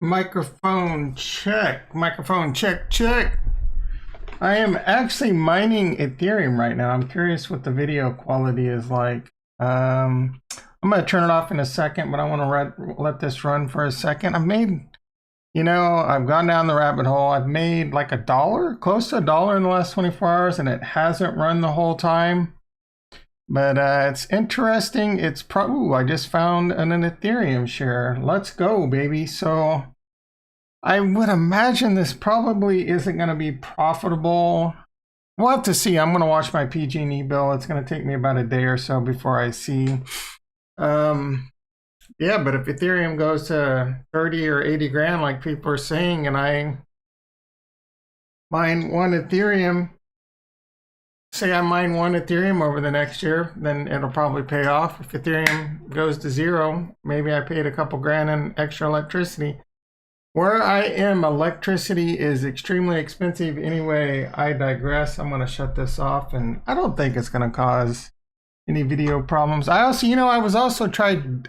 Microphone check. Microphone check, check. I am actually mining Ethereum right now. I'm curious what the video quality is like. I'm going to turn it off in a second, but I want to let this run for a second. I've gone down the rabbit hole. I've made like $1, close to $1 in the last 24 hours, and it hasn't run the whole time. But it's interesting. I just found an Ethereum share. Let's go, baby. So I would imagine this probably isn't going to be profitable. We'll have to see. I'm going to watch my PG&E bill. It's going to take me about a day or so before I see. Yeah, but if Ethereum goes to 30 or 80 grand, like people are saying, and I mine one Ethereum, say I mine one Ethereum over the next year, then it'll probably pay off. If Ethereum goes to zero, maybe I paid a couple grand in extra electricity. Where I am, electricity is extremely expensive anyway. I digress. I'm going to shut this off, and I don't think it's going to cause any video problems. I was also tried,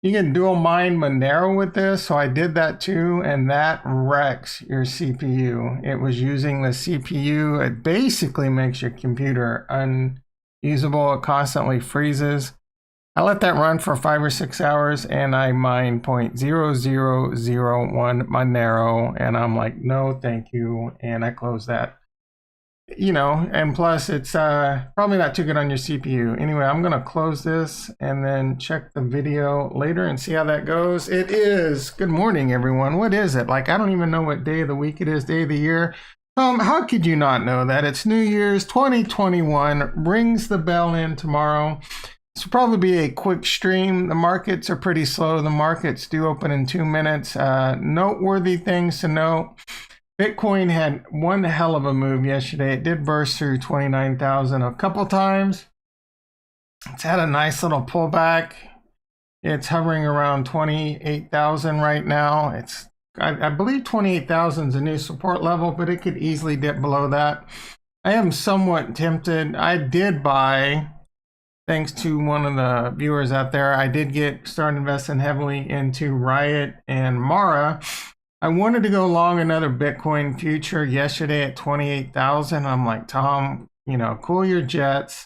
you can dual mine Monero with this, so I did that too, and that wrecks your CPU. It was using the CPU. It basically makes your computer unusable. It constantly freezes. I let that run for 5 or 6 hours, and I mine 0.0001 Monero, and I'm like, no, thank you, and I close that. And plus it's probably not too good on your CPU. Anyway, I'm gonna close this and then check the video later and see how that goes. It is good morning, everyone. What is it? Like, I don't even know what day of the week it is, day of the year. How could you not know that? It's New Year's 2021. Rings the bell in tomorrow. This will probably be a quick stream. The markets are pretty slow. The markets do open in 2 minutes. Noteworthy things to note. Bitcoin had one hell of a move yesterday. It did burst through 29,000 a couple times. It's had a nice little pullback. It's hovering around 28,000 right now. I believe 28,000 is a new support level, but it could easily dip below that. I am somewhat tempted. I did buy, thanks to one of the viewers out there, I did start investing heavily into Riot and Mara. I wanted to go long another Bitcoin future yesterday at 28,000. I'm like, Tom, cool your jets.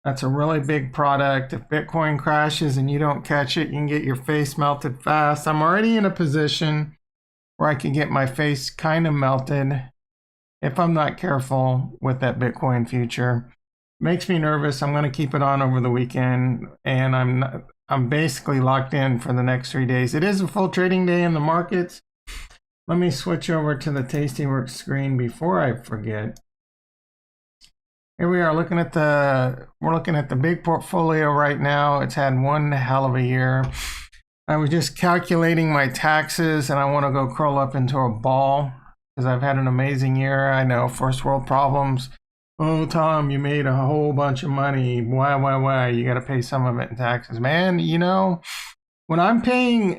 That's a really big product. If Bitcoin crashes and you don't catch it, you can get your face melted fast. I'm already in a position where I can get my face kind of melted if I'm not careful with that Bitcoin future. Makes me nervous. I'm going to keep it on over the weekend, and I'm basically locked in for the next 3 days. It is a full trading day in the markets. Let me switch over to the Tastyworks screen before I forget. Here we are we're looking at the big portfolio right now. It's had one hell of a year. I was just calculating my taxes, and I want to go curl up into a ball because I've had an amazing year. I know, first world problems. Oh, Tom, you made a whole bunch of money. Why? You got to pay some of it in taxes. Man, when I'm paying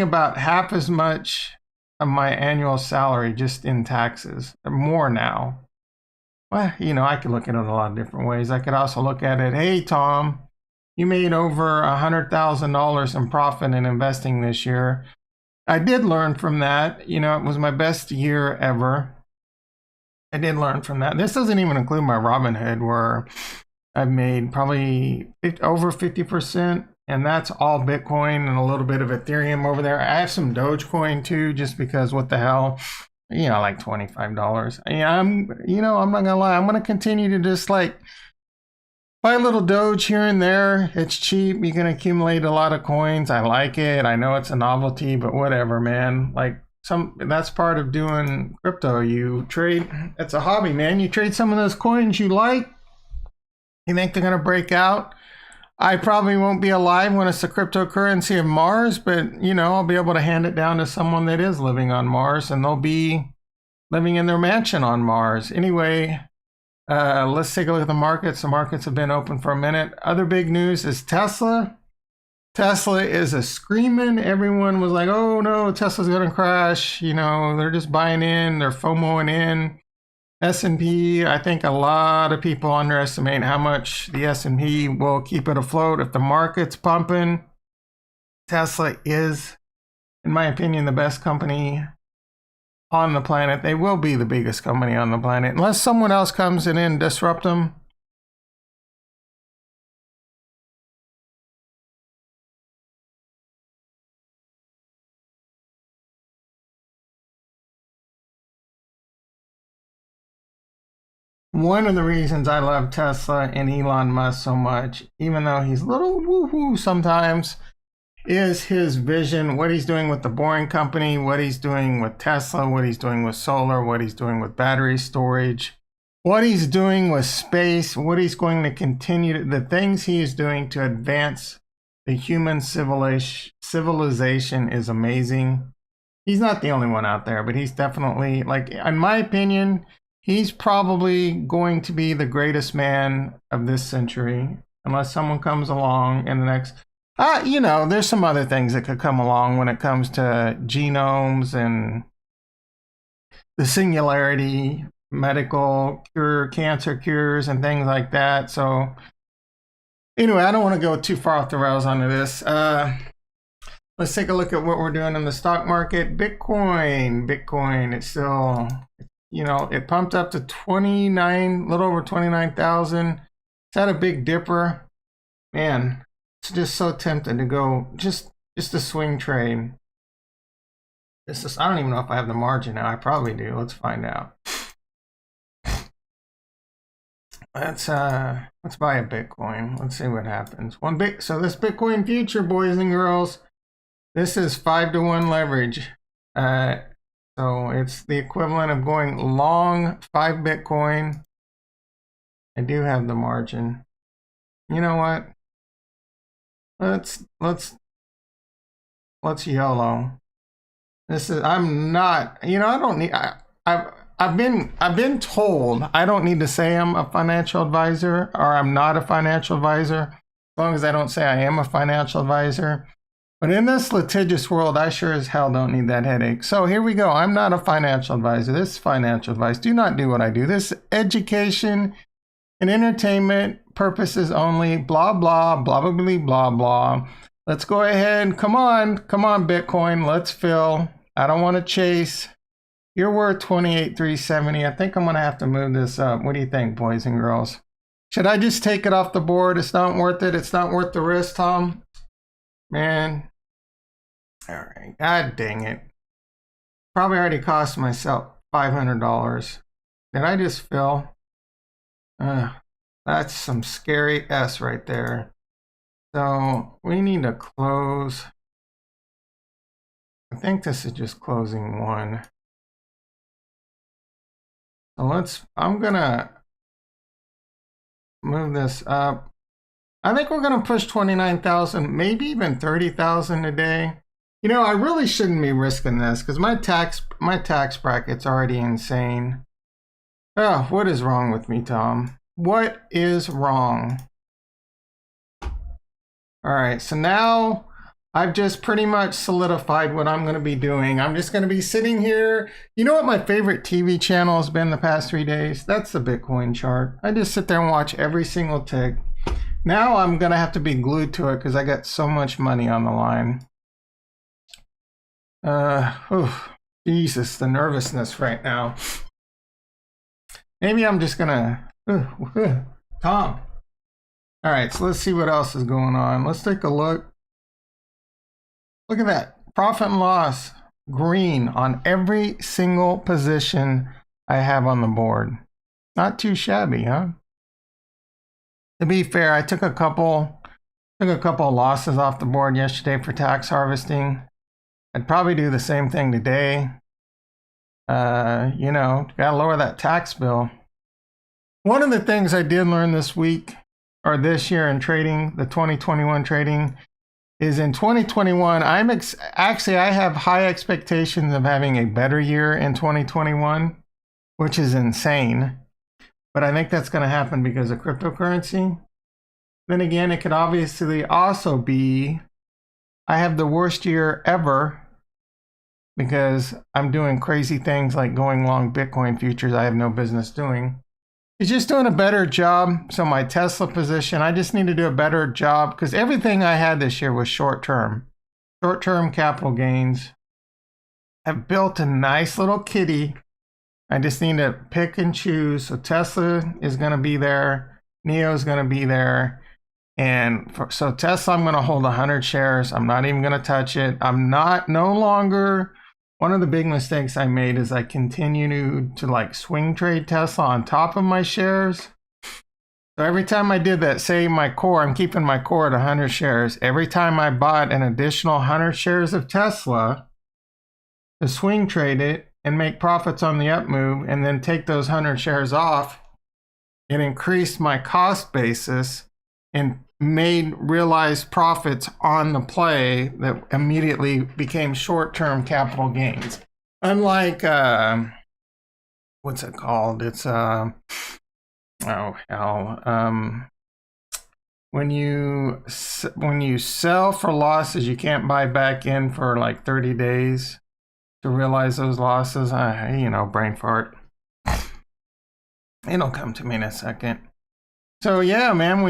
about half as much of my annual salary just in taxes, more now. Well, I could look at it a lot of different ways. I could also look at it, hey, Tom, you made over $100,000 in profit in investing this year. I did learn from that. It was my best year ever. I did learn from that. This doesn't even include my Robinhood, where I've made probably over 50%. And that's all Bitcoin and a little bit of Ethereum over there. I have some Dogecoin too, just because what the hell, like $25. I'm not gonna lie. I'm gonna continue to just like buy a little Doge here and there. It's cheap. You can accumulate a lot of coins. I like it. I know it's a novelty, but whatever, man. Like that's part of doing crypto. You trade. It's a hobby, man. You trade some of those coins you like. You think they're gonna break out. I probably won't be alive when it's the cryptocurrency of Mars, but I'll be able to hand it down to someone that is living on Mars, and they'll be living in their mansion on Mars. Anyway, let's take a look at the markets. The markets have been open for a minute. Other big news is Tesla. Tesla is a screaming. Everyone was like, oh no, Tesla's gonna crash. They're just buying in, they're FOMOing in. S&P, I think a lot of people underestimate how much the S&P will keep it afloat if the market's pumping. Tesla is in my opinion, the best company on the planet. They will be the biggest company on the planet unless someone else comes in and disrupt them. One of the reasons I love Tesla and Elon Musk so much, even though he's a little woohoo sometimes, is his vision, what he's doing with the Boring Company, what he's doing with Tesla, what he's doing with solar, what he's doing with battery storage, what he's doing with space, what he's going to continue, the things he is doing to advance the human civilization is amazing. He's not the only one out there, but he's definitely, like, in my opinion, he's probably going to be the greatest man of this century, unless someone comes along in the next... you know, there's some other things that could come along when it comes to genomes and the singularity, medical cure, cancer cures, and things like that. So anyway, I don't want to go too far off the rails onto this. Let's take a look at what we're doing in the stock market. Bitcoin, it's still, you know, it pumped up to 29, a little over 29,000. It's had a big dipper. Man, it's just so tempted to go just a swing trade. This is, I don't even know if I have the margin now. I probably do. Let's find out. Let's buy a Bitcoin. Let's see what happens. So this Bitcoin future, boys and girls, this is 5-to-1 leverage. So it's the equivalent of going long 5 Bitcoin. I do have the margin. You know what? Let's YOLO. This is, I'm not, you know, I don't need, I've been told I don't need to say I'm a financial advisor or I'm not a financial advisor, as long as I don't say I am a financial advisor. But in this litigious world, I sure as hell don't need that headache. So here we go. I'm not a financial advisor. This is financial advice. Do not do what I do. This is education and entertainment purposes only. Blah, blah, blah, blah, blah, blah, blah. Let's go ahead. Come on, Bitcoin. Let's fill. I don't want to chase. You're worth 28,370. I think I'm going to have to move this up. What do you think, boys and girls? Should I just take it off the board? It's not worth it. It's not worth the risk, Tom. Man. All right. God dang it. Probably already cost myself $500. Did I just fill? That's some scary S right there. So we need to close. I think this is just closing one. So I'm gonna move this up. I think we're gonna push 29,000, maybe even 30,000 today. You know, I really shouldn't be risking this because my tax bracket's already insane. Oh, what is wrong with me, Tom? What is wrong? All right, so now I've just pretty much solidified what I'm going to be doing. I'm just going to be sitting here. You know what my favorite TV channel has been the past 3 days? That's the Bitcoin chart. I just sit there and watch every single tick. Now I'm going to have to be glued to it because I got so much money on the line. Jesus, the nervousness right now. Maybe I'm just going to... Tom. All right, so let's see what else is going on. Let's take a look. Look at that. Profit and loss. Green on every single position I have on the board. Not too shabby, huh? To be fair, I took a couple losses off the board yesterday for tax harvesting. I'd probably do the same thing today. You know, gotta lower that tax bill. One of the things I did learn this week or this year in trading, the 2021 trading, is in 2021, I have high expectations of having a better year in 2021, which is insane. But I think that's going to happen because of cryptocurrency. Then again, it could obviously also be I have the worst year ever because I'm doing crazy things like going long Bitcoin futures I have no business doing. He's just doing a better job. So my Tesla position, I just need to do a better job because everything I had this year was short-term capital gains. I've built a nice little kitty. I just need to pick and choose. So Tesla is going to be there. NIO is going to be there. And so Tesla, I'm going to hold 100 shares. I'm not even going to touch it. No longer. One of the big mistakes I made is I continue to like swing trade Tesla on top of my shares. So every time I did that, say my core, I'm keeping my core at 100 shares. Every time I bought an additional 100 shares of Tesla to swing trade it and make profits on the up move and then take those 100 shares off, it increased my cost basis and made realized profits on the play that immediately became short-term capital gains. Unlike, what's it called? It's, oh hell, when you sell for losses, you can't buy back in for like 30 days to realize those losses. Brain fart. It'll come to me in a second. So yeah, man,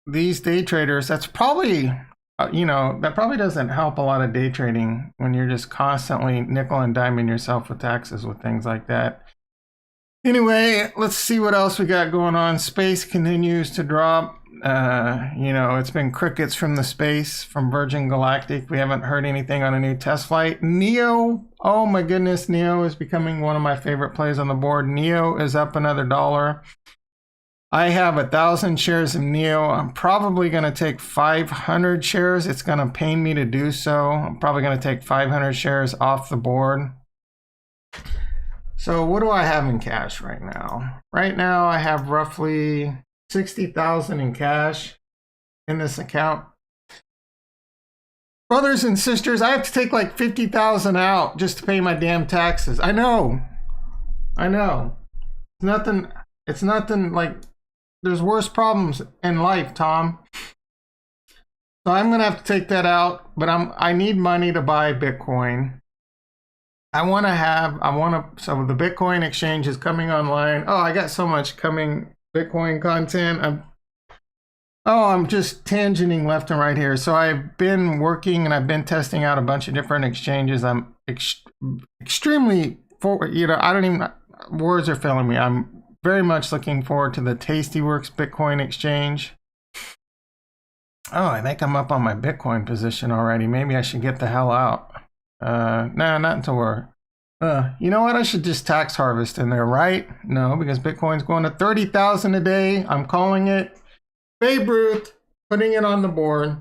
these day traders, that's probably, that probably doesn't help a lot of day trading when you're just constantly nickel and diming yourself with taxes with things like that. Anyway, let's see what else we got going on. Space continues to drop. It's been crickets from the space, from Virgin Galactic. We haven't heard anything on a new test flight. NIO, oh my goodness, NIO is becoming one of my favorite plays on the board. NIO is up another $1. I have 1,000 shares of NIO. I'm probably going to take 500 shares. It's going to pain me to do so. I'm probably going to take 500 shares off the board. So what do I have in cash right now? Right now I have roughly 60,000 in cash in this account. Brothers and sisters, I have to take like 50,000 out just to pay my damn taxes. I know. It's nothing like, there's worse problems in life, Tom. So I'm gonna have to take that out, but I need money to buy Bitcoin. So the Bitcoin exchange is coming online. Oh, I got so much coming Bitcoin content. I'm just tangenting left and right here. So I've been working and I've been testing out a bunch of different exchanges. I'm extremely forward, words are failing me. I'm very much looking forward to the Tastyworks Bitcoin exchange. Oh, I think I'm up on my Bitcoin position already. Maybe I should get the hell out. No, not until we're, you know what? I should just tax harvest in there, right? No, because Bitcoin's going to 30,000 a day. I'm calling it Babe Ruth, putting it on the board.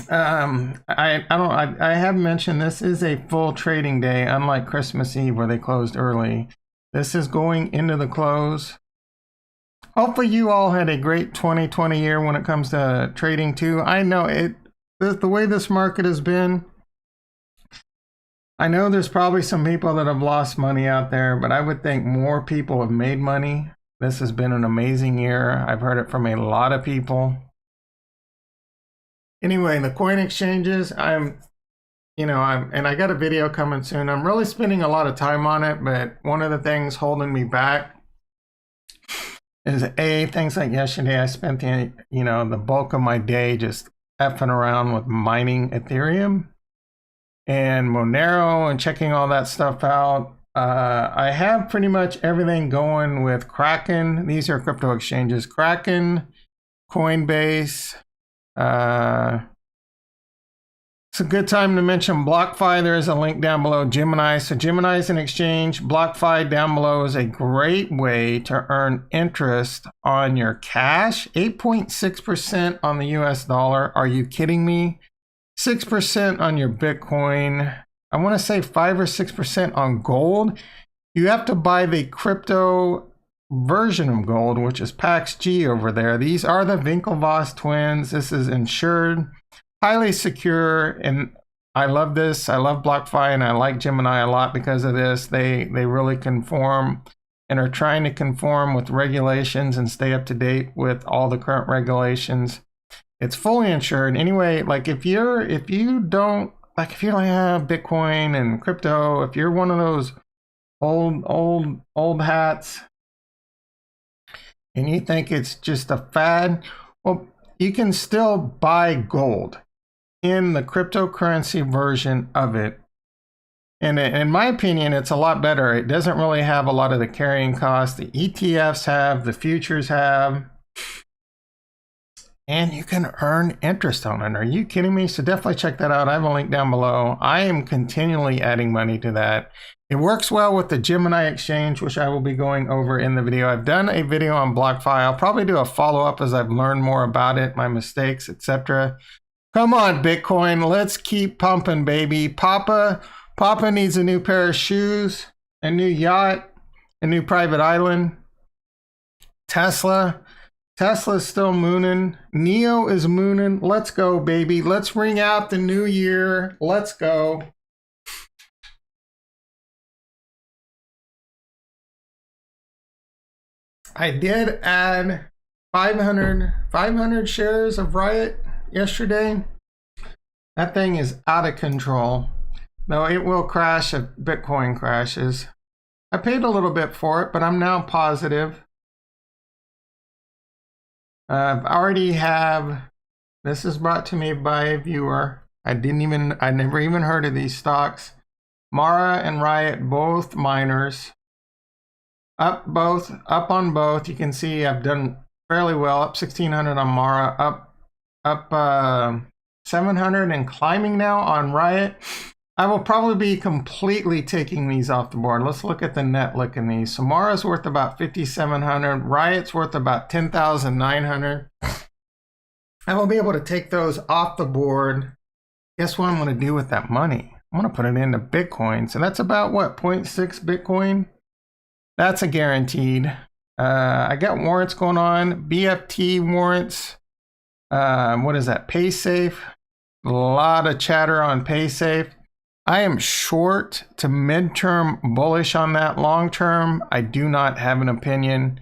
I have mentioned this is a full trading day, unlike Christmas Eve where they closed early. This is going into the close. Hopefully you all had a great 2020 year when it comes to trading too. I know the way this market has been, I know there's probably some people that have lost money out there, but I would think more people have made money. This has been an amazing year. I've heard it from a lot of people. Anyway, the coin exchanges, and I got a video coming soon. I'm really spending a lot of time on it, but one of the things holding me back is things like yesterday. I spent the bulk of my day just effing around with mining Ethereum and Monero and checking all that stuff out. I have pretty much everything going with Kraken. These are crypto exchanges: Kraken, Coinbase. It's a good time to mention BlockFi. There is a link down below. Gemini. So Gemini is an exchange. BlockFi down below is a great way to earn interest on your cash. 8.6% on the US dollar. Are you kidding me? 6% on your Bitcoin. I want to say 5 or 6% on gold. You have to buy the crypto version of gold, which is PAX-G over there. These are the Winklevoss twins. This is insured, highly secure, and I love this. I love BlockFi and I like Gemini a lot because of this. They really conform and are trying to conform with regulations and stay up to date with all the current regulations. It's fully insured. Anyway, like if you don't like Bitcoin and crypto, if you're one of those old hats and you think it's just a fad, well, you can still buy gold. in the cryptocurrency version of it. And in my opinion, it's a lot better. It doesn't really have a lot of the carrying costs the ETFs have, the futures have. And you can earn interest on it. Are you kidding me? So definitely check that out. I have a link down below. I am continually adding money to that. It works well with the Gemini exchange, which I will be going over in the video. I've done a video on BlockFi. I'll probably do a follow-up as I've learned more about it, my mistakes, etc. Come on, Bitcoin. Let's keep pumping, baby. Papa needs a new pair of shoes, a new yacht, a new private island. Tesla's still mooning. NIO is mooning. Let's go, baby. Let's ring out the new year. Let's go. I did add 500 shares of Riot yesterday. That thing is out of control. No, it will crash if Bitcoin crashes. I paid a little bit for it, but I'm now positive. This is brought to me by a viewer. I never even heard of these stocks. Mara and Riot, both miners. Up on both. You can see I've done fairly well. Up 1,600 on Mara. Up 700 and climbing now on Riot. I will probably be completely taking these off the board. Let's look at the net look in these. So Mara's worth about 5,700. Riot's worth about 10,900. I will be able to take those off the board. Guess what I'm going to do with that money? I'm going to put it into Bitcoin. So that's about what, 0.6 Bitcoin? That's a guaranteed. I got warrants going on. BFT warrants. What is that? PaySafe. A lot of chatter on PaySafe. I am short to midterm bullish on that. Long term, I do not have an opinion.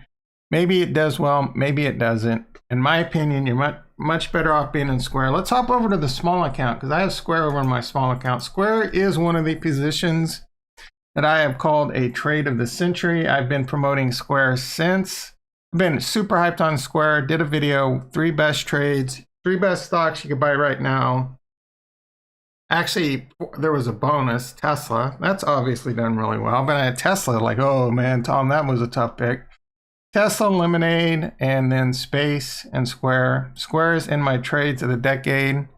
Maybe it does well, maybe it doesn't. In my opinion, you're much better off being in Square. Let's hop over to the small account because I have Square over in my small account. Square is one of the positions that I have called a trade of the century. I've been promoting Square since. I've been super hyped on Square. Did a video, 3 best trades, 3 best stocks you could buy right now. Actually, there was a bonus, Tesla. That's obviously done really well. But I had Tesla, like, oh man, Tom, that was a tough pick. Tesla, Lemonade, and then Space and Square. Square is in my trades of the decade.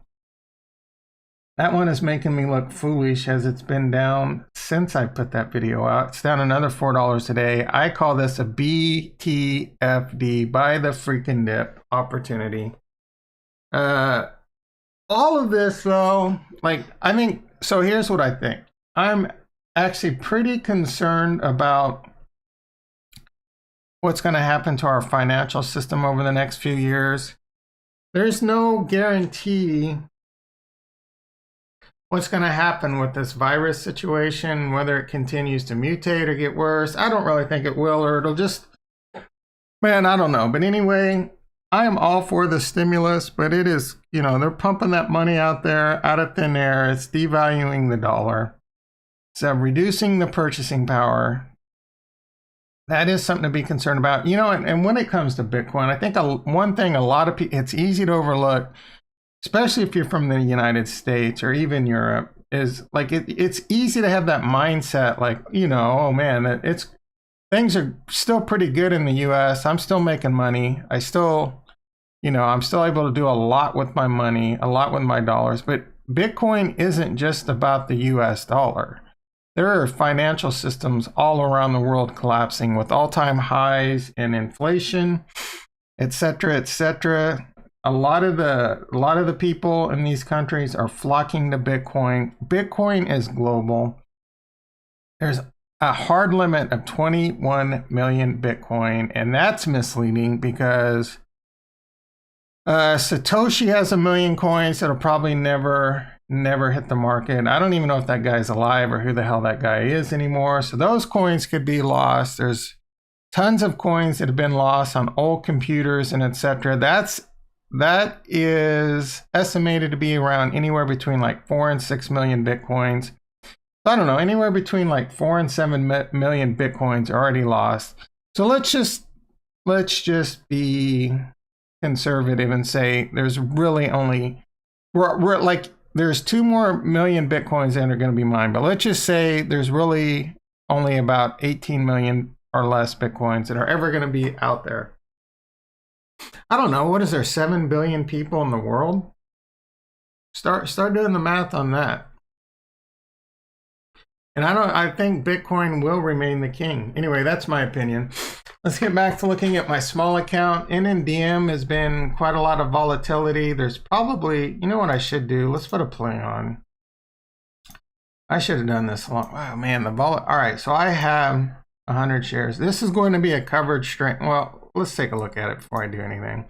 That one is making me look foolish as it's been down since I put that video out. It's down another $4 today. I call this a BTFD, buy the freaking dip opportunity. All of this though, I think, so here's what I think. I'm actually pretty concerned about what's going to happen to our financial system over the next few years. There's no guarantee what's going to happen with this virus situation, whether it continues to mutate or get worse. I don't really think it will, or it'll just, man, I don't know. But anyway, I am all for the stimulus, but it is, they're pumping that money out there out of thin air. It's devaluing the dollar. So reducing the purchasing power. That is something to be concerned about. And when it comes to Bitcoin, I think one thing a lot of people, it's easy to overlook, especially if you're from the United States or even Europe, is it's easy to have that mindset, oh man, things are still pretty good in the US. I'm still making money. I'm still able to do a lot with my money, a lot with my dollars. But Bitcoin isn't just about the US dollar. There are financial systems all around the world collapsing with all-time highs in inflation, et cetera, et cetera. A lot of the people in these countries are flocking to Bitcoin. Bitcoin is global. There's a hard limit of 21 million Bitcoin, and that's misleading because Satoshi has 1 million coins that'll probably never hit the market. I don't even know if that guy's alive or who the hell that guy is anymore. So those coins could be lost. There's tons of coins that have been lost on old computers and etc. That is estimated to be around anywhere between 4 and 6 million Bitcoins. I don't know, anywhere between 4 and 7 million Bitcoins are already lost. So let's just be conservative and say there's really only, we're there's 2 more million Bitcoins that are going to be mined, but let's just say there's really only about 18 million or less Bitcoins that are ever going to be out there. I don't know, what is there, 7 billion people in the world? Start doing the math on that. And I think Bitcoin will remain the king. Anyway, that's my opinion. Let's get back to looking at my small account. NNDM has been quite a lot of volatility. There's probably, you know what I should do? Let's put a play on. I should have done this a lot. Wow, man, all right, so I have 100 shares. This is going to be a covered string. Well, let's take a look at it before I do anything.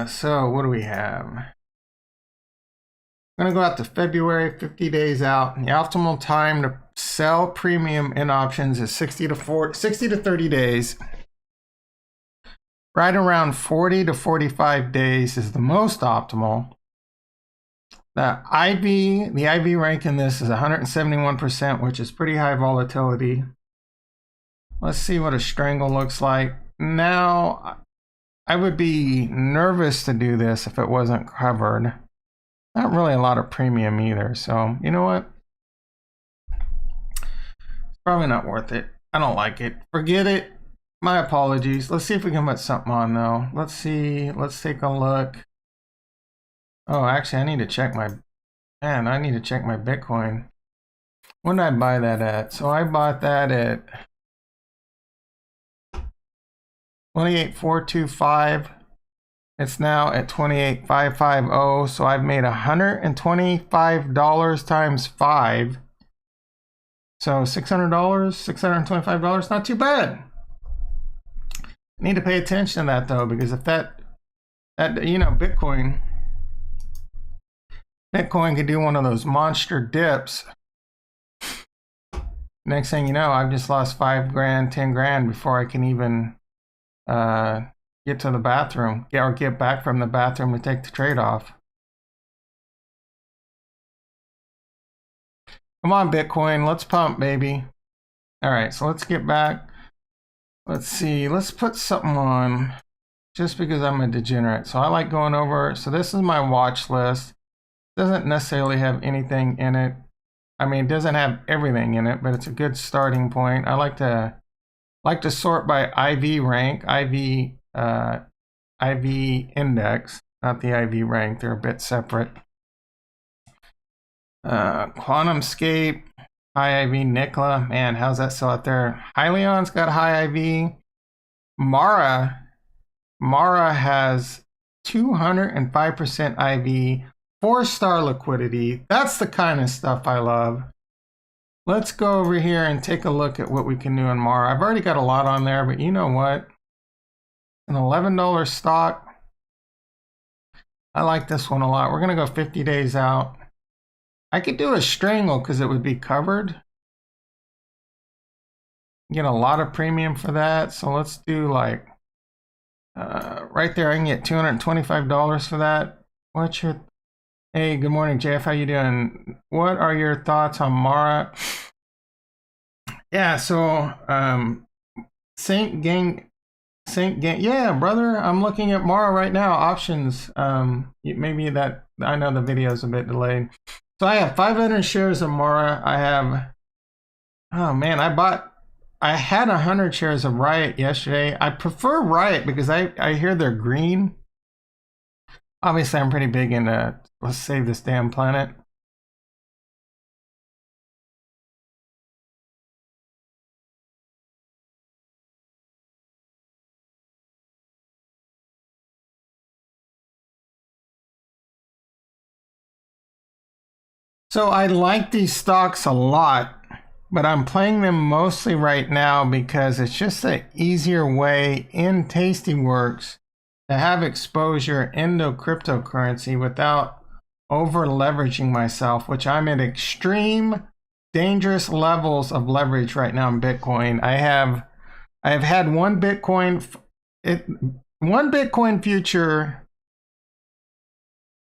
So what do we have? I'm going to go out to February, 50 days out. The optimal time to sell premium in options is 60 to 30 days. Right around 40 to 45 days is the most optimal. The IV rank in this is 171%, which is pretty high volatility. Let's see what a strangle looks like. Now, I would be nervous to do this if it wasn't covered. Not really a lot of premium either, so you know what? It's probably not worth it. I don't like it. Forget it. My apologies. Let's see if we can put something on though. Let's see. Let's take a look. Oh, actually, I need to check my Bitcoin. When did I buy that at? So I bought that at 28,425. It's now at 28,550. So I've made $125 times 5. So $600, $625. Not too bad. I need to pay attention to that though, because if that you know, Bitcoin could do one of those monster dips. Next thing you know, I've just lost 5 grand, 10 grand before I can even get to the bathroom or get back from the bathroom to take the trade off. Come on, Bitcoin, let's pump, baby. All right, so let's get back. Let's see, let's put something on just because I'm a degenerate. So I like going over, so this is my watch list. Doesn't necessarily have anything in it. I mean, it doesn't have everything in it, but it's a good starting point. I like to sort by IV rank, IV index, not the IV rank. They're a bit separate. QuantumScape, high IV. Nikola, man, how's that still out there? Hyliion's got high IV. Mara has 205% IV. 4-star liquidity. That's the kind of stuff I love. Let's go over here and take a look at what we can do in Mara. I've already got a lot on there, but you know what? An $11 stock. I like this one a lot. We're going to go 50 days out. I could do a strangle because it would be covered. Get a lot of premium for that. So let's do like right there. I can get $225 for that. What's your... Hey, good morning, Jeff. How you doing? What are your thoughts on Mara? Yeah, so Saint Gang. Yeah, brother, I'm looking at Mara right now. Options. Maybe that I know the video is a bit delayed. So I have 500 shares of Mara. I have. Oh man, I had 100 shares of Riot yesterday. I prefer Riot because I hear they're green. Obviously, I'm pretty big into let's save this damn planet. So I like these stocks a lot, but I'm playing them mostly right now because it's just an easier way in Tastyworks to have exposure into cryptocurrency without over leveraging myself, which I'm at extreme dangerous levels of leverage right now in Bitcoin. I have had one Bitcoin future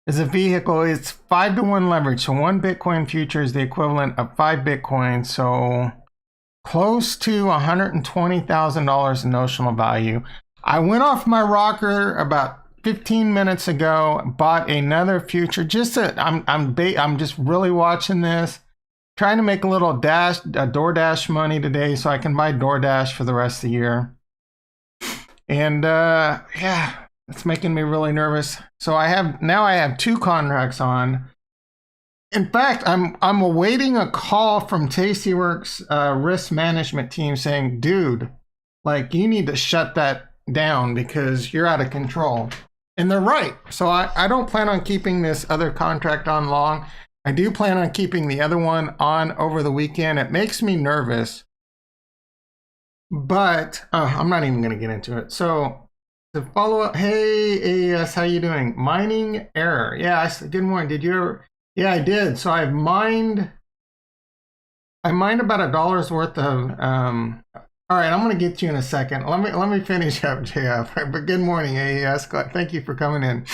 is a vehicle. It's 5-to-1 leverage. So one Bitcoin future is the equivalent of 5 Bitcoin. So close to $120,000 in notional value. I went off my rocker about 15 minutes ago, bought another future. I'm just really watching this, trying to make a little DoorDash money today so I can buy DoorDash for the rest of the year. And yeah, it's making me really nervous. So I have 2 contracts on. In fact, I'm awaiting a call from Tastyworks risk management team saying, dude, like, you need to shut that down because you're out of control. And they're right. So I don't plan on keeping this other contract on long. I do plan on keeping the other one on over the weekend. It makes me nervous, but I'm not even going to get into it. So to follow up, hey, AES, how you doing? Mining error. Yeah, good morning. Did you ever? Yeah, I did. So I mined about $1 worth of, all right, I'm going to get to you in a second. Let me finish up, JF. But good morning, AES. Thank you for coming in.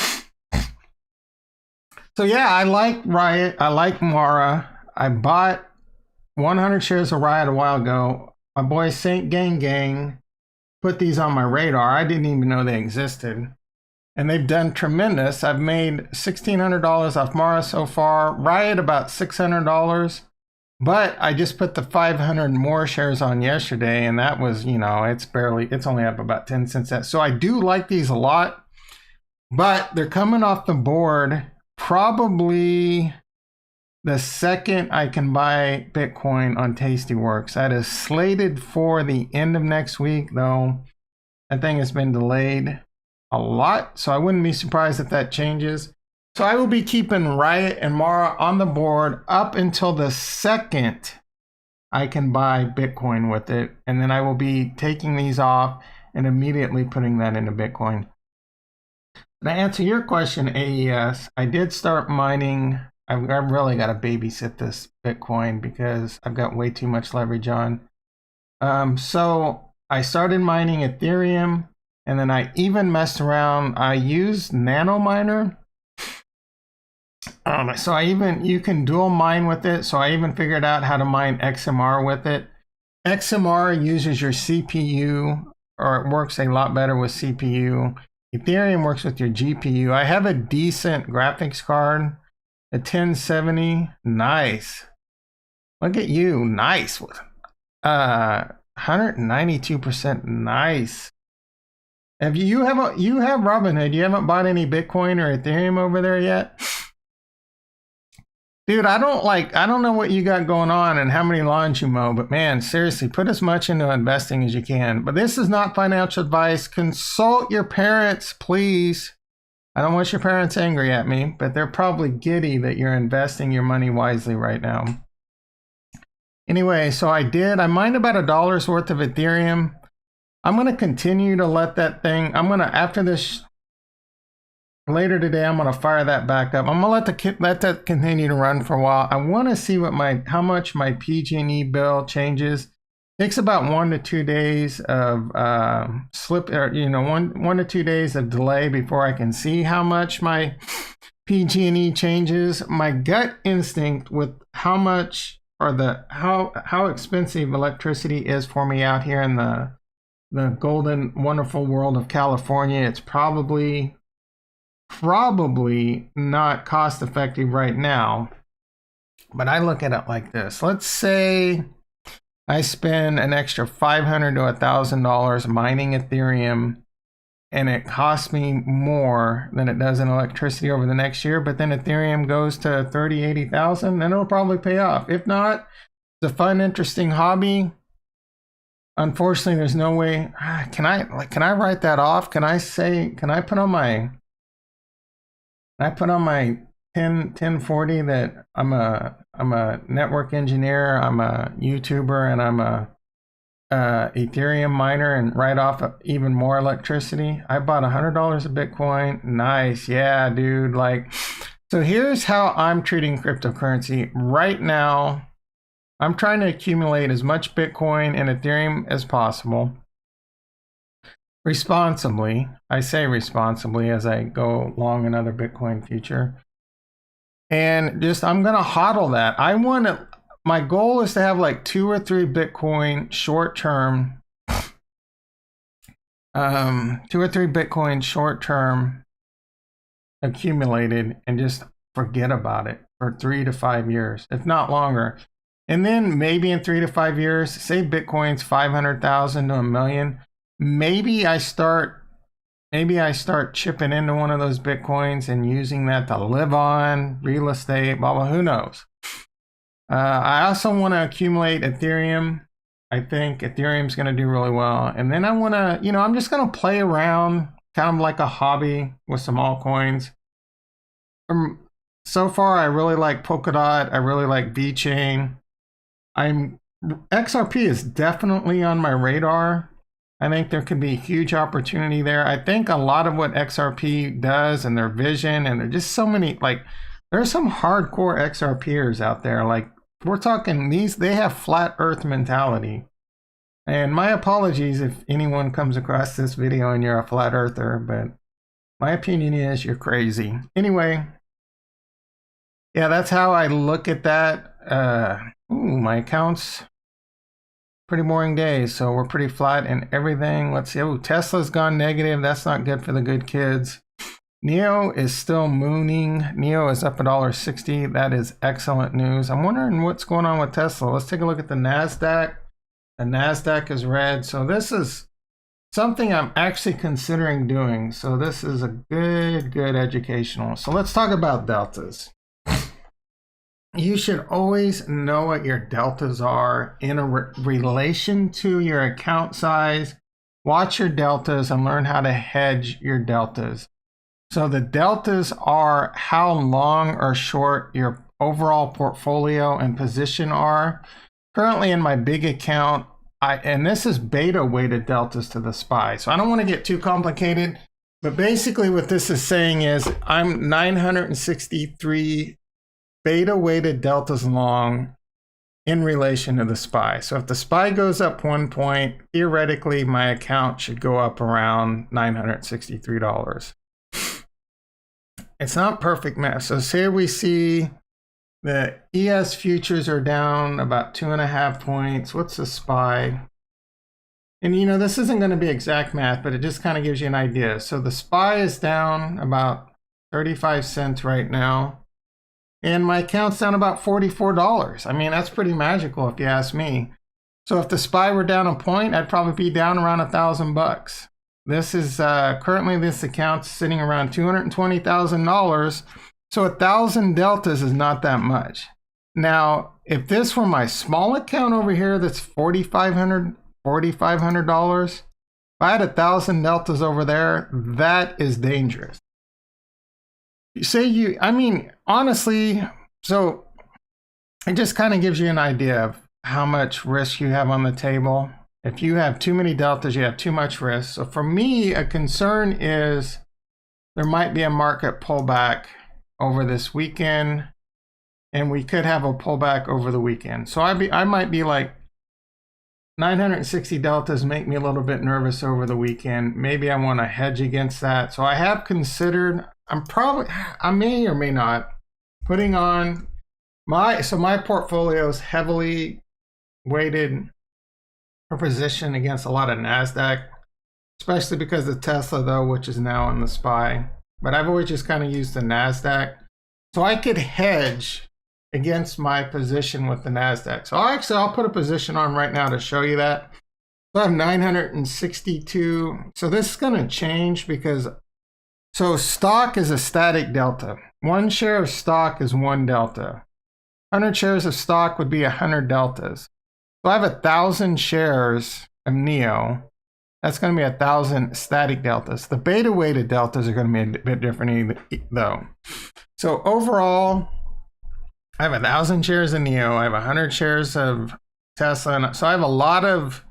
So yeah, I like Riot. I like Mara. I bought 100 shares of Riot a while ago. My boy Saint Gang put these on my radar. I didn't even know they existed. And they've done tremendous. I've made $1,600 off Mara so far. Riot about $600. But I just put the 500 more shares on yesterday, and that was, it's only up about 10 cents. So I do like these a lot, but they're coming off the board probably the second I can buy Bitcoin on Tastyworks. That is slated for the end of next week, though. That thing has been delayed a lot, so I wouldn't be surprised if that changes. So I will be keeping Riot and Mara on the board up until the second I can buy Bitcoin with it, and then I will be taking these off and immediately putting that into Bitcoin. To answer your question, AES, I did start mining. I've really got to babysit this Bitcoin because I've got way too much leverage on. So I started mining Ethereum, and then I even messed around. I used NanoMiner. So you can dual mine with it. So I even figured out how to mine XMR with it. XMR uses your CPU, or it works a lot better with CPU. Ethereum works with your GPU. I have a decent graphics card, a 1070. Nice. Look at you. Nice. 192%. Nice. You have Robinhood. You haven't bought any Bitcoin or Ethereum over there yet? Dude, I don't know what you got going on and how many lawns you mow, but man, seriously, put as much into investing as you can. But this is not financial advice. Consult your parents, please. I don't want your parents angry at me, but they're probably giddy that you're investing your money wisely right now. Anyway, so I mined about $1 worth of Ethereum. I'm going to continue to let that thing, after this, later today, I'm going to fire that back up. I'm going to let that continue to run for a while. I want to see how much my PG&E bill changes. It takes about 1 to 2 days of 1 to 2 days of delay before I can see how much my PG&E changes. My gut instinct with how much or how expensive electricity is for me out here in the golden, wonderful world of California, it's probably not cost effective right now. But I look at it like this. Let's say I spend an extra $500 to $1,000 mining Ethereum, and it costs me more than it does in electricity over the next year, but then Ethereum goes to 30, 80,000, then it'll probably pay off. If not, it's a fun, interesting hobby. Unfortunately, there's no way. Can I write that off? Can I put on my 1040 that I'm a network engineer, I'm a YouTuber, and I'm a Ethereum miner, and write off even more electricity? I bought $100 of Bitcoin. Nice. Yeah, dude. So here's how I'm treating cryptocurrency right now. I'm trying to accumulate as much Bitcoin and Ethereum as possible. Responsibly. I say responsibly as I go long another Bitcoin future. And I'm going to hodl that. My goal is to have 2 or 3 Bitcoin short term. 2 or 3 Bitcoin short term accumulated and just forget about it for 3 to 5 years, if not longer. And then maybe in 3 to 5 years, say Bitcoin's 500,000 to 1 million, maybe I start chipping into one of those Bitcoins and using that to live on, real estate, blah, blah, who knows. I also want to accumulate Ethereum. I think Ethereum's going to do really well. And then I want to, I'm just going to play around kind of like a hobby with some altcoins. So far, I really like Polkadot. I really like VeChain. XRP is definitely on my radar. I think there could be huge opportunity there. I think a lot of what XRP does and their vision, and there's just so many, like, there's some hardcore XRPers out there. Like, we're talking they have flat earth mentality. And my apologies if anyone comes across this video and you're a flat earther, but my opinion is you're crazy. Anyway, yeah, that's how I look at that. My account's pretty boring day, so we're pretty flat in everything. Let's see. Oh, Tesla's gone negative. That's not good for the good kids. NIO is still mooning. NIO is up $1.60. That is excellent news. I'm wondering what's going on with Tesla. Let's take a look at the NASDAQ. The NASDAQ is red. So this is something I'm actually considering doing. So this is a good educational. So let's talk about deltas. You should always know what your deltas are in a relation to your account size. Watch your deltas and learn how to hedge your deltas. So the deltas are how long or short your overall portfolio and position are. Currently in my big account, and this is beta weighted deltas to the SPY. So I don't want to get too complicated, but basically what this is saying is I'm 963 beta weighted deltas long in relation to the SPY. So if the SPY goes up 1 point, theoretically my account should go up around $963. It's not perfect math. So say we see the ES futures are down about 2.5 points. What's the SPY? And this isn't going to be exact math, but it just kind of gives you an idea. So the SPY is down about 35 cents right now. And my account's down about $44. I mean, that's pretty magical if you ask me. So if the SPY were down a point, I'd probably be down around $1,000. This is currently this account's sitting around $220,000. So 1,000 deltas is not that much. Now, if this were my small account over here, that's $4,500. If I had 1,000 deltas over there, that is dangerous. Honestly, so it just kind of gives you an idea of how much risk you have on the table. If you have too many deltas, you have too much risk. So for me, a concern is there might be a market pullback over this weekend, and we could have a pullback over the weekend. So I might be like 960 deltas make me a little bit nervous over the weekend. Maybe I want to hedge against that. So I have considered, I may or may not, putting on my portfolio is heavily weighted or positioned against a lot of NASDAQ, especially because of Tesla though, which is now on the SPY. But I've always just kind of used the NASDAQ. So I could hedge against my position with the NASDAQ. So I'll put a position on right now to show you that. So I have 962. So this is going to change because, so stock is a static delta. 1 share of stock is 1 delta. 100 shares of stock would be 100 deltas. So I have 1,000 shares of NIO. That's going to be 1,000 static deltas. The beta weighted deltas are going to be a bit different though. So overall, I have 1,000 shares of NIO. I have 100 shares of Tesla. So I have a lot of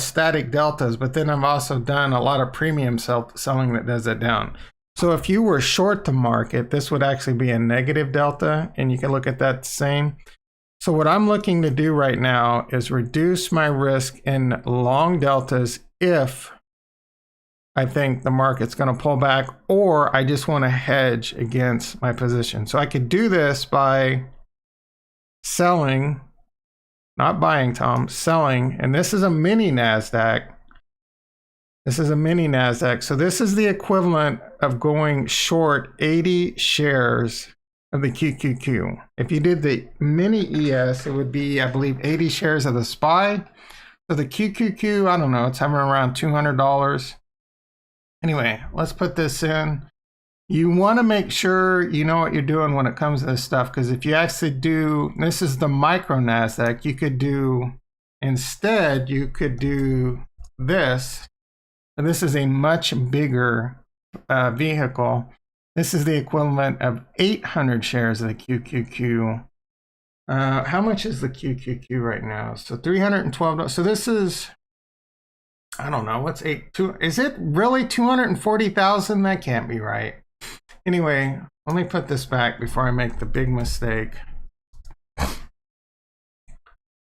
static deltas, but then I've also done a lot of premium selling that does it down. So if you were short the market, this would actually be a negative delta, and you can look at that same. So what I'm looking to do right now is reduce my risk in long deltas if I think the market's going to pull back, or I just want to hedge against my position. So I could do this by selling, not buying, Tom, selling, and this is a mini NASDAQ. This is a mini NASDAQ. So this is the equivalent of going short 80 shares of the QQQ. If you did the mini ES, it would be, I believe, 80 shares of the SPY. So the QQQ, I don't know, it's hovering around $200. Anyway, let's put this in. You want to make sure you know what you're doing when it comes to this stuff, because if you actually do, this is the micro NASDAQ, you could do, instead, you could do this. And this is a much bigger vehicle. This is the equivalent of 800 shares of the QQQ. How much is the QQQ right now? So $312. So this is, I don't know, what's is it really 240,000? That can't be right. Anyway, let me put this back before I make the big mistake.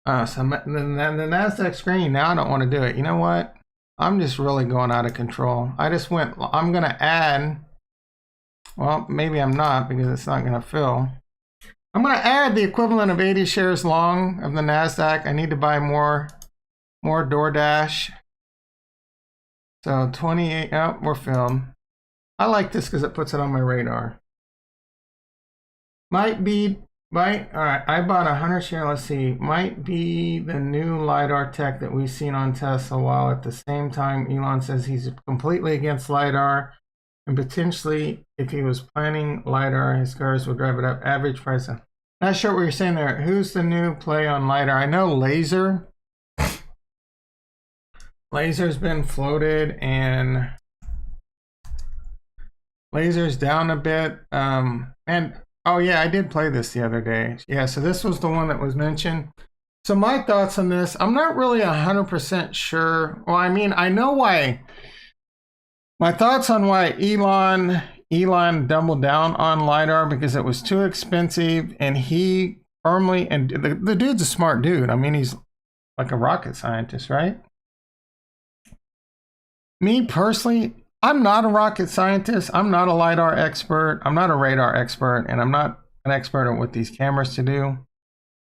So the NASDAQ screen, now I don't want to do it. You know what? I'm just really going out of control. I'm going to add, well, maybe I'm not because it's not going to fill. I'm going to add the equivalent of 80 shares long of the NASDAQ. I need to buy more DoorDash. So 28, oh, we're filled. I like this because it puts it on my radar. All right, I bought 100 shares, let's see. Might be the new LiDAR tech that we've seen on Tesla, while at the same time Elon says he's completely against LiDAR, and potentially if he was planning LiDAR, his cars would drive it up. Average price. Not sure what you're saying there. Who's the new play on LiDAR? I know Laser. Laser's been floated and Laser's down a bit. And oh yeah, I did play this the other day. Yeah, so this was the one that was mentioned. So my thoughts on this, I'm not really 100% sure. Well, I mean, I know why. My thoughts on why Elon doubled down on LiDAR, because it was too expensive, and he firmly, and the dude's a smart dude. I mean, he's like a rocket scientist, right? Me personally, I'm not a rocket scientist. I'm not a LiDAR expert. I'm not a radar expert, and I'm not an expert at what these cameras to do.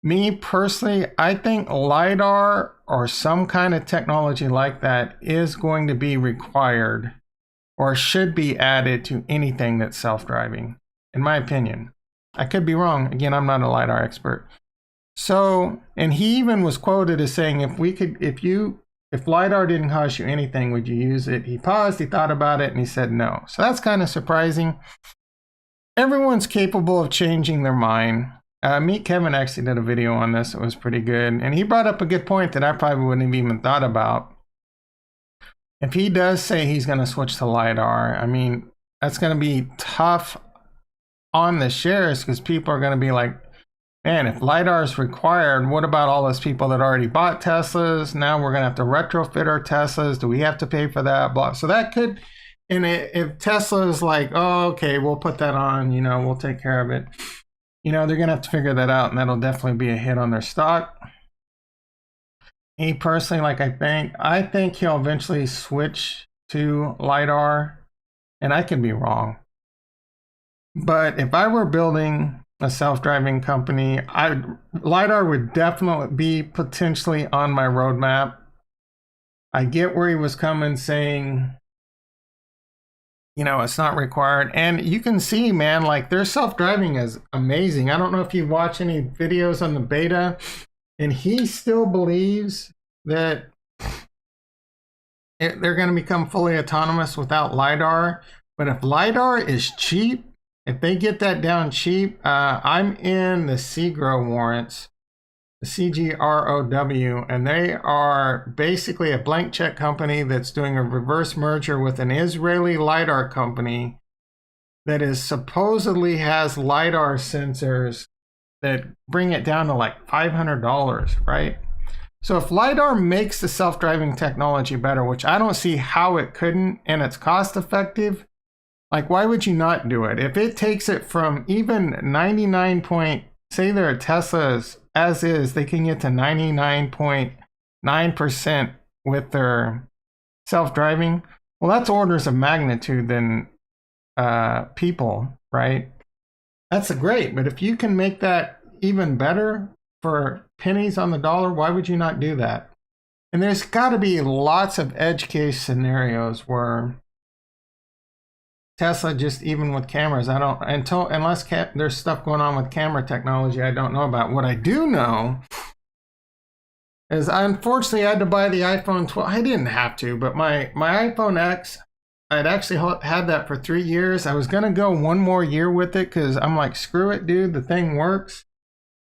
Me personally, I think LiDAR or some kind of technology like that is going to be required or should be added to anything that's self-driving, in my opinion. I could be wrong. Again, I'm not a LiDAR expert. So, and he even was quoted as saying, if LiDAR didn't cost you anything, would you use it? He paused, he thought about it, and he said no. So that's kind of surprising. Everyone's capable of changing their mind. Meet Kevin actually did a video on this. It was pretty good. And he brought up a good point that I probably wouldn't have even thought about. If he does say he's going to switch to LiDAR, I mean, that's going to be tough on the shares, because people are going to be like, man, if LiDAR is required, what about all those people that already bought Teslas? Now we're going to have to retrofit our Teslas. Do we have to pay for that? Blah. So that could, and if Tesla is like, oh, okay, we'll put that on, you know, we'll take care of it. You know, they're going to have to figure that out, and that'll definitely be a hit on their stock. Me personally, like I think he'll eventually switch to LiDAR, and I could be wrong. But if I were building a self-driving company, LiDAR would definitely be potentially on my roadmap. I get where he was coming, saying, you know, it's not required. And you can see, man, like their self-driving is amazing. I don't know if you watch any videos on the beta, and he still believes that they're going to become fully autonomous without LiDAR. But if LiDAR is cheap, if they get that down cheap, I'm in the CGRO warrants, the CGROW, and they are basically a blank check company that's doing a reverse merger with an Israeli LiDAR company that is supposedly has LiDAR sensors that bring it down to like $500, right? So if LiDAR makes the self-driving technology better, which I don't see how it couldn't, and it's cost effective, like why would you not do it? If it takes it from even 99 say their Teslas as is, they can get to 99.9% with their self-driving. Well, that's orders of magnitude than people, right? That's great, but if you can make that even better for pennies on the dollar, why would you not do that? And there's got to be lots of edge case scenarios where Tesla, just even with cameras, I don't, unless there's stuff going on with camera technology I don't know about. What I do know is I unfortunately had to buy the iPhone 12. I didn't have to, but my iPhone X, I'd actually had that for 3 years. I was going to go 1 more year with it because I'm like, screw it, dude, the thing works.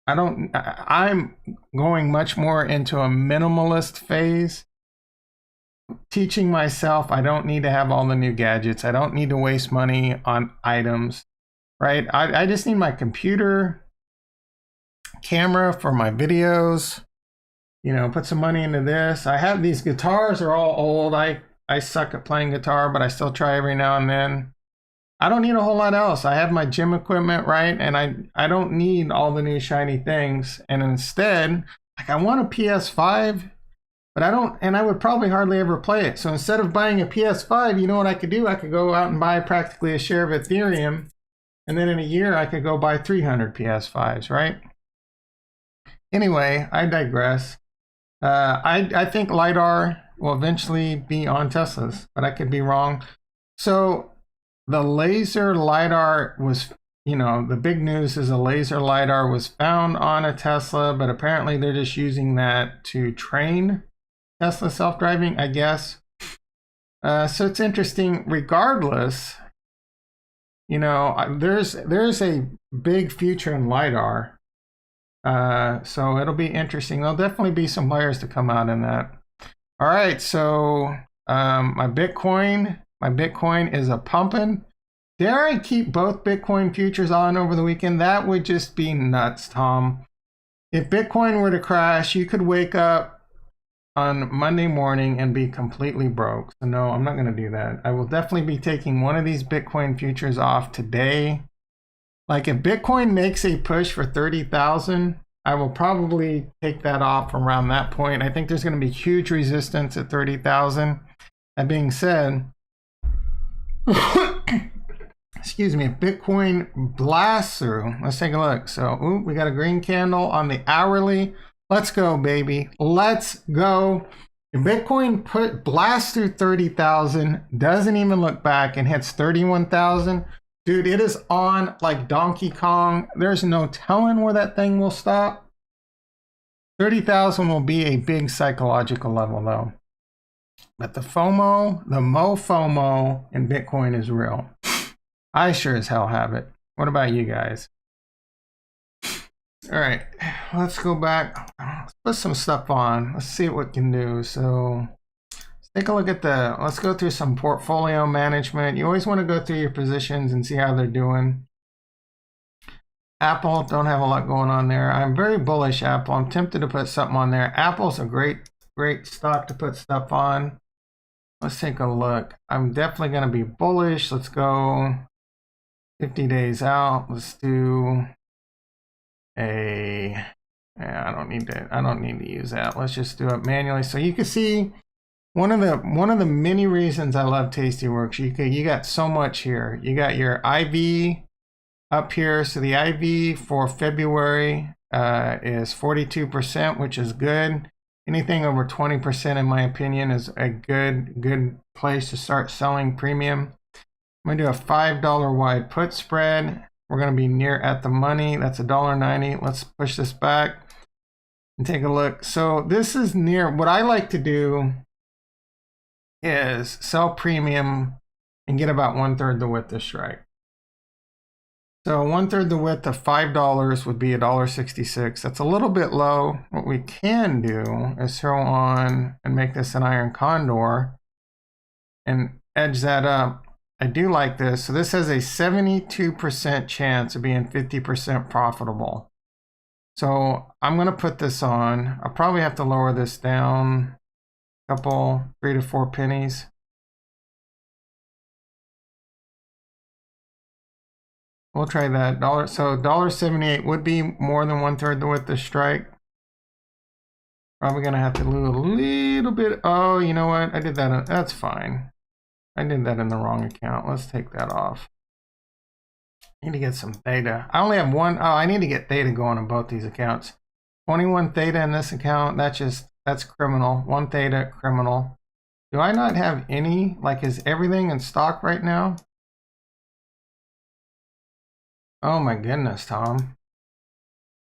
I'm going much more into a minimalist phase, teaching myself I don't need to have all the new gadgets. I don't need to waste money on items, right? I just need my computer, camera for my videos, you know, put some money into this. I have these guitars are all old. I suck at playing guitar, but I still try every now and then. I don't need a whole lot else. I have my gym equipment, right? And I don't need all the new shiny things. And instead, like, I want a PS5, but I would probably hardly ever play it. So instead of buying a PS5, you know what I could do? I could go out and buy practically a share of Ethereum. And then in a year, I could go buy 300 PS5s, right? Anyway, I digress. I think LiDAR will eventually be on Teslas, but I could be wrong. So the laser LiDAR was, you know, the big news is a laser LiDAR was found on a Tesla, but apparently they're just using that to train Tesla self-driving, I guess. So it's interesting. Regardless, you know, there's a big future in LiDAR. So it'll be interesting. There'll definitely be some players to come out in that. All right, so my Bitcoin is a pumping. Dare I keep both Bitcoin futures on over the weekend? That would just be nuts, Tom. If Bitcoin were to crash, you could wake up on Monday morning and be completely broke. So no, I'm not going to do that. I will definitely be taking one of these Bitcoin futures off today. Like, if Bitcoin makes a push for 30,000, I will probably take that off around that point. I think there's going to be huge resistance at 30,000. That being said, excuse me, if Bitcoin blasts through, let's take a look. So, we got a green candle on the hourly. Let's go, baby. Let's go. If Bitcoin blasts through 30,000, doesn't even look back, and hits 31,000, dude, it is on like Donkey Kong. There's no telling where that thing will stop. 30,000 will be a big psychological level, though. But the MoFOMO in Bitcoin is real. I sure as hell have it. What about you guys? All right, let's go back. Let's put some stuff on. Let's see what we can do. So let's take a look at let's go through some portfolio management. You always want to go through your positions and see how they're doing. Apple, don't have a lot going on there. I'm very bullish Apple. I'm tempted to put something on there. Apple's a great stock to put stuff on. Let's take a look. I'm definitely going to be bullish. Let's go 50 days out. Let's do I don't need to use that. Let's just do it manually. So you can see one of the many reasons I love Tastyworks. You got so much here. You got your IV up here. So the IV for February is 42%, which is good. Anything over 20%, in my opinion, is a good place to start selling premium. I'm gonna do a $5 wide put spread. We're going to be near at the money. That's $1.90. Let's push this back and take a look. So this is near. What I like to do is sell premium and get about 1/3 the width of strike. So 1/3 the width of $5 would be $1.66. That's a little bit low. What we can do is throw on and make this an iron condor and edge that up. I do like this. So this has a 72% chance of being 50% profitable. So I'm going to put this on. I'll probably have to lower this down a couple, 3 to 4 pennies. We'll try that. So $1.78 would be more than 1/3 the width of strike. Probably going to have to do a little bit. Oh, you know what? I did that. That's fine. I did that in the wrong account. Let's take that off. I need to get some theta. I only have one. Oh, I need to get theta going on both these accounts. 21 theta in this account. That's just That's criminal. 1 theta, criminal. Do I not have any? Like, is everything in stock right now? Oh my goodness, Tom.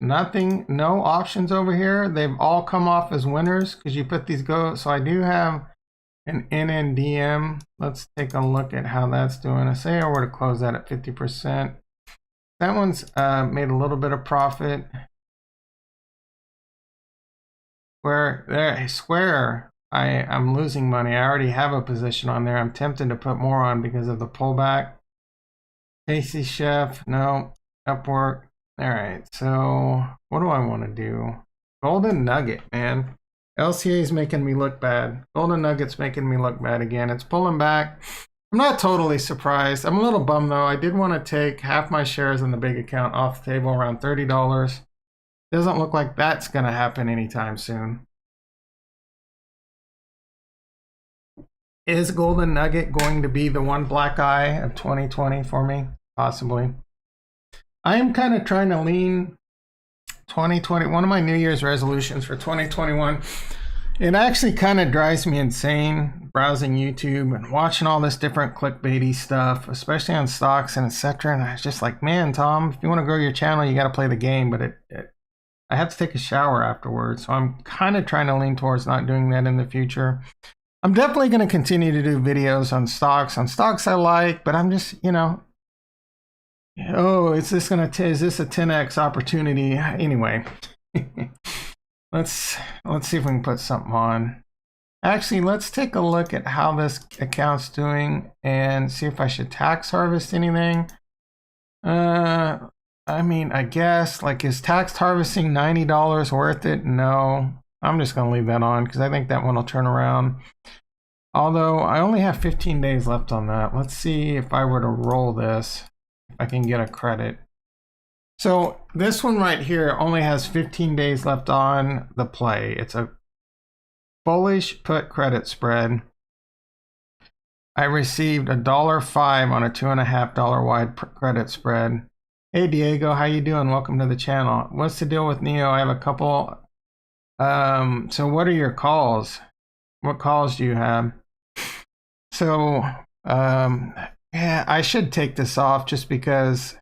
Nothing, no options over here. They've all come off as winners because you put these go. So I do have an NNDM. Let's take a look at how that's doing. I say I were to close that at 50%. That one's made a little bit of profit. I swear I'm losing money. I already have a position on there. I'm tempted to put more on because of the pullback. Tasty Chef, no. Upwork. All right, so what do I want to do? Golden Nugget, man. LCA is making me look bad. Golden Nugget's making me look bad again. It's pulling back. I'm not totally surprised. I'm a little bummed though. I did want to take half my shares in the big account off the table, around $30. Doesn't look like that's going to happen anytime soon. Is Golden Nugget going to be the one black eye of 2020 for me? Possibly. I am kind of trying to lean 2020. One of my New Year's resolutions for 2021. It actually kind of drives me insane browsing YouTube and watching all this different clickbaity stuff, especially on stocks and etc. And I was just like, man, Tom, if you want to grow your channel, you got to play the game. But I have to take a shower afterwards. So I'm kind of trying to lean towards not doing that in the future. I'm definitely going to continue to do videos on stocks I like, but I'm just, you know, oh, is this a 10x opportunity? Anyway, let's see if we can put something on. Actually, let's take a look at how this account's doing and see if I should tax harvest anything. I mean, I guess, like, is tax harvesting $90 worth it? No, I'm just going to leave that on because I think that one will turn around. Although I only have 15 days left on that. Let's see if I were to roll this, if I can get a credit. So this one right here only has 15 days left on the play. It's a bullish put credit spread. I received $1.05 on a $2.50 wide credit spread. Hey Diego, how you doing? Welcome to the channel. What's the deal with NIO? I have a couple. So what are your calls? What calls do you have? So yeah, I should take this off just because.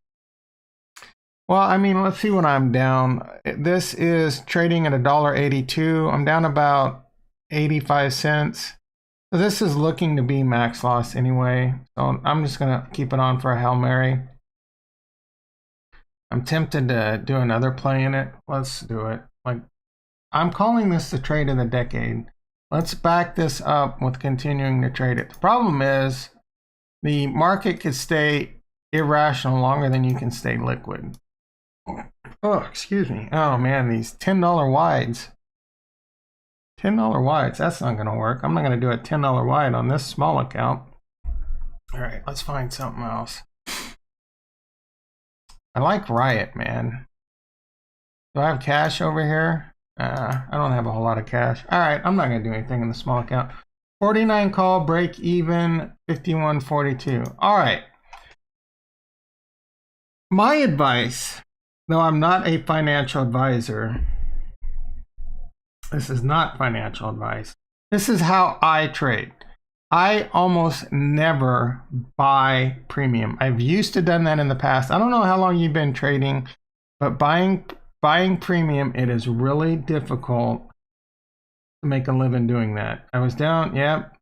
Well, I mean, let's see what I'm down. This is trading at $1.82. I'm down about 85 cents. So this is looking to be max loss anyway. So I'm just gonna keep it on for a Hail Mary. I'm tempted to do another play in it. Let's do it. Like, I'm calling this the trade of the decade. Let's back this up with continuing to trade it. The problem is the market could stay irrational longer than you can stay liquid. Oh, excuse me. Oh man, these $10 wides. $10 wides, that's not gonna work. I'm not gonna do a $10 wide on this small account. All right, let's find something else. I like Riot, man. Do I have cash over here? I don't have a whole lot of cash. All right, I'm not gonna do anything in the small account. 49 call, break even, 51.42. All right. My advice, though I'm not a financial advisor, this is not financial advice. This is how I trade. I almost never buy premium. I've used to done that in the past. I don't know how long you've been trading, but buying premium, it is really difficult to make a living doing that. I was down, yep.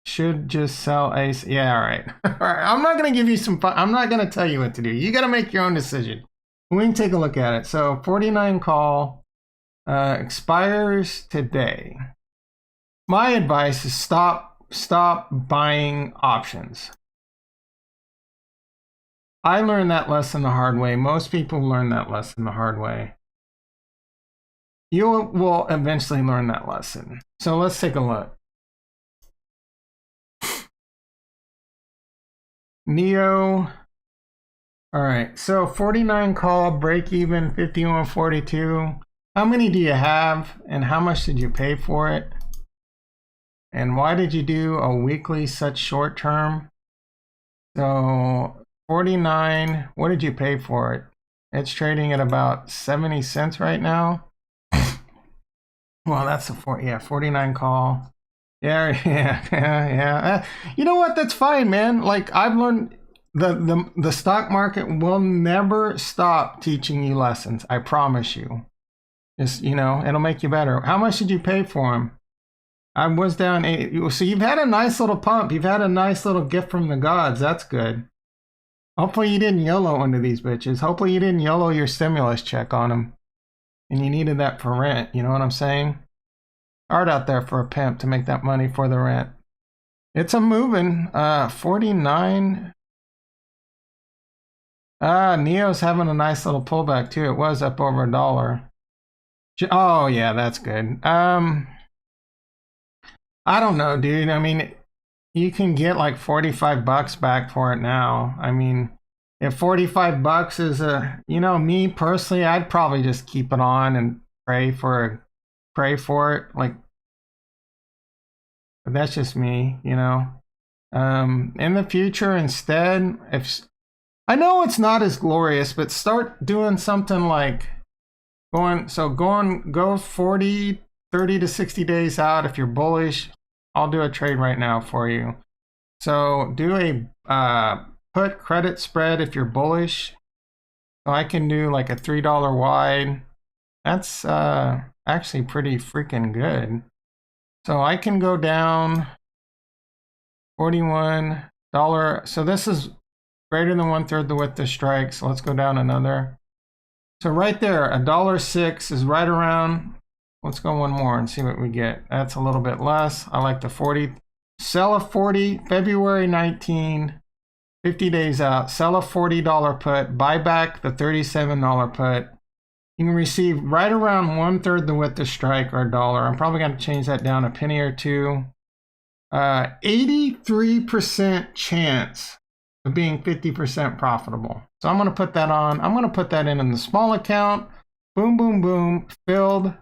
Should just sell ACE. Yeah, all right. All right. I'm not going to give you some fun. I'm not going to tell you what to do. You got to make your own decision. We can take a look at it. So 49 call expires today. My advice is stop buying options. I learned that lesson the hard way. Most people learn that lesson the hard way. You will eventually learn that lesson. So let's take a look. NIO. All right, so 49 call, break even, 51.42. How many do you have and how much did you pay for it? And why did you do a weekly such short term? So 49, what did you pay for it? It's trading at about 70 cents right now. Well, that's a 49 call. Yeah, yeah. You know what? That's fine, man. Like I've learned the stock market will never stop teaching you lessons. I promise you. Just, it'll make you better. How much did you pay for them? I was down 8. So you've had a nice little pump. You've had a nice little gift from the gods. That's good. Hopefully you didn't YOLO into these bitches. Hopefully you didn't YOLO your stimulus check on them. And you needed that for rent. You know what I'm saying? Hard out there for a pimp to make that money for the rent. It's a moving. 49. NIO's having a nice little pullback too. It was up over $1. Oh yeah, that's good. I don't know, dude. I mean, you can get like $45 back for it now. I mean, if $45 is me personally, I'd probably just keep it on and pray for it. Like, but that's just me, In the future, instead, if I know it's not as glorious, but start doing something like go 40, 30 to 60 days out. If you're bullish, I'll do a trade right now for you. So do a put credit spread if you're bullish. So I can do like a $3 wide. That's actually pretty freaking good. So I can go down $41. So this is greater than 1/3 the width of strike. So let's go down another. So right there, $1.06 is right around. Let's go one more and see what we get. That's a little bit less. I like the 40. Sell a 40, February 19, 50 days out. Sell a $40 put, buy back the $37 put. You can receive right around 1/3 the width of strike or $1. I'm probably going to change that down a penny or two. 83% chance of being 50% profitable. So I'm going to put that on. I'm going to put that in the small account. Boom, boom, boom, filled.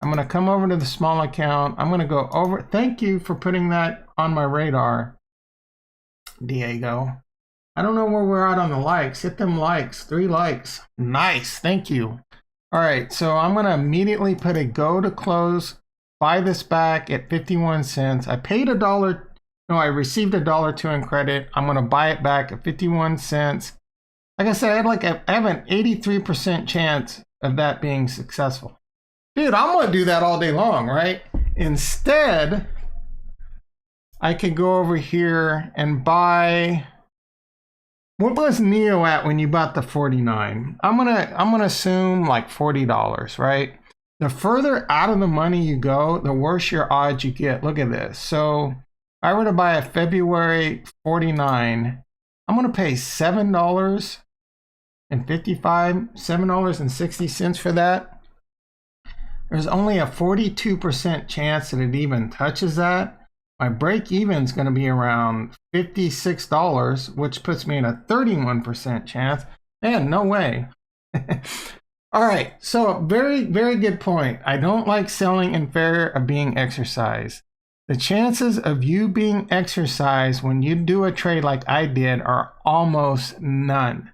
I'm going to come over to the small account. I'm going to go over. Thank you for putting that on my radar, Diego. I don't know where we're at on the likes. Hit them likes. 3 likes. Nice. Thank you. All right. So I'm going to immediately put a go to close. Buy this back at 51 cents. I paid $1. No, I received $1.02 in credit. I'm going to buy it back at 51 cents. Like I said, I have an 83% chance of that being successful. Dude, I'm going to do that all day long, right? Instead, I could go over here and buy. What was NIO at when you bought the 49? I'm gonna assume like $40, right? The further out of the money you go, the worse your odds you get. Look at this. So if I were to buy a February 49, I'm gonna pay $7.60 for that. There's only a 42% chance that it even touches that. My break even is going to be around $56, which puts me in a 31% chance. Man, no way. All right, so very, very good point. I don't like selling in fear of being exercised. The chances of you being exercised when you do a trade like I did are almost none.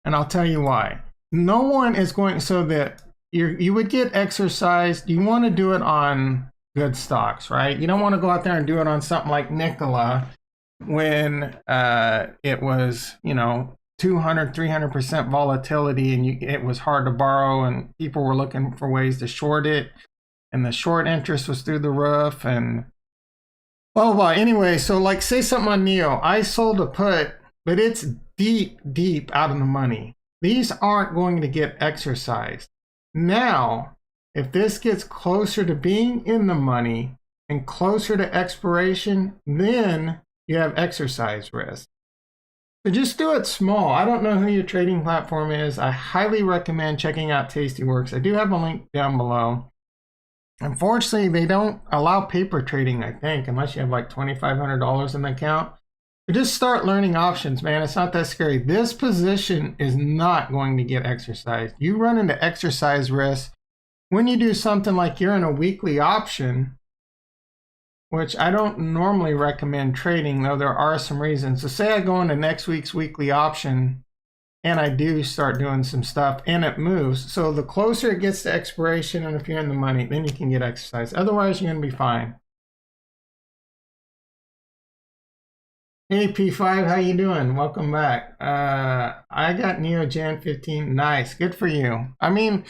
And I'll tell you why. No one is going, so that you would get exercised. You want to do it on good stocks, right? You don't want to go out there and do it on something like Nikola when it was, 200-300% volatility and it was hard to borrow and people were looking for ways to short it and the short interest was through the roof and blah, blah, blah. Anyway, so like say something on NIO. I sold a put, but it's deep, deep out of the money. These aren't going to get exercised. Now, if this gets closer to being in the money and closer to expiration, then you have exercise risk. So just do it small. I don't know who your trading platform is. I highly recommend checking out Tastyworks. I do have a link down below. Unfortunately, they don't allow paper trading, I think, unless you have like $2,500 in the account. But just start learning options, man. It's not that scary. This position is not going to get exercised. You run into exercise risk when you do something like you're in a weekly option, which I don't normally recommend trading, though there are some reasons. So say I go into next week's weekly option and I do start doing some stuff and it moves. So the closer it gets to expiration, and if you're in the money, then you can get exercise. Otherwise, you're going to be fine. Hey P5, how you doing? Welcome back. I got NIO Jan 15. Nice, good for you. I mean,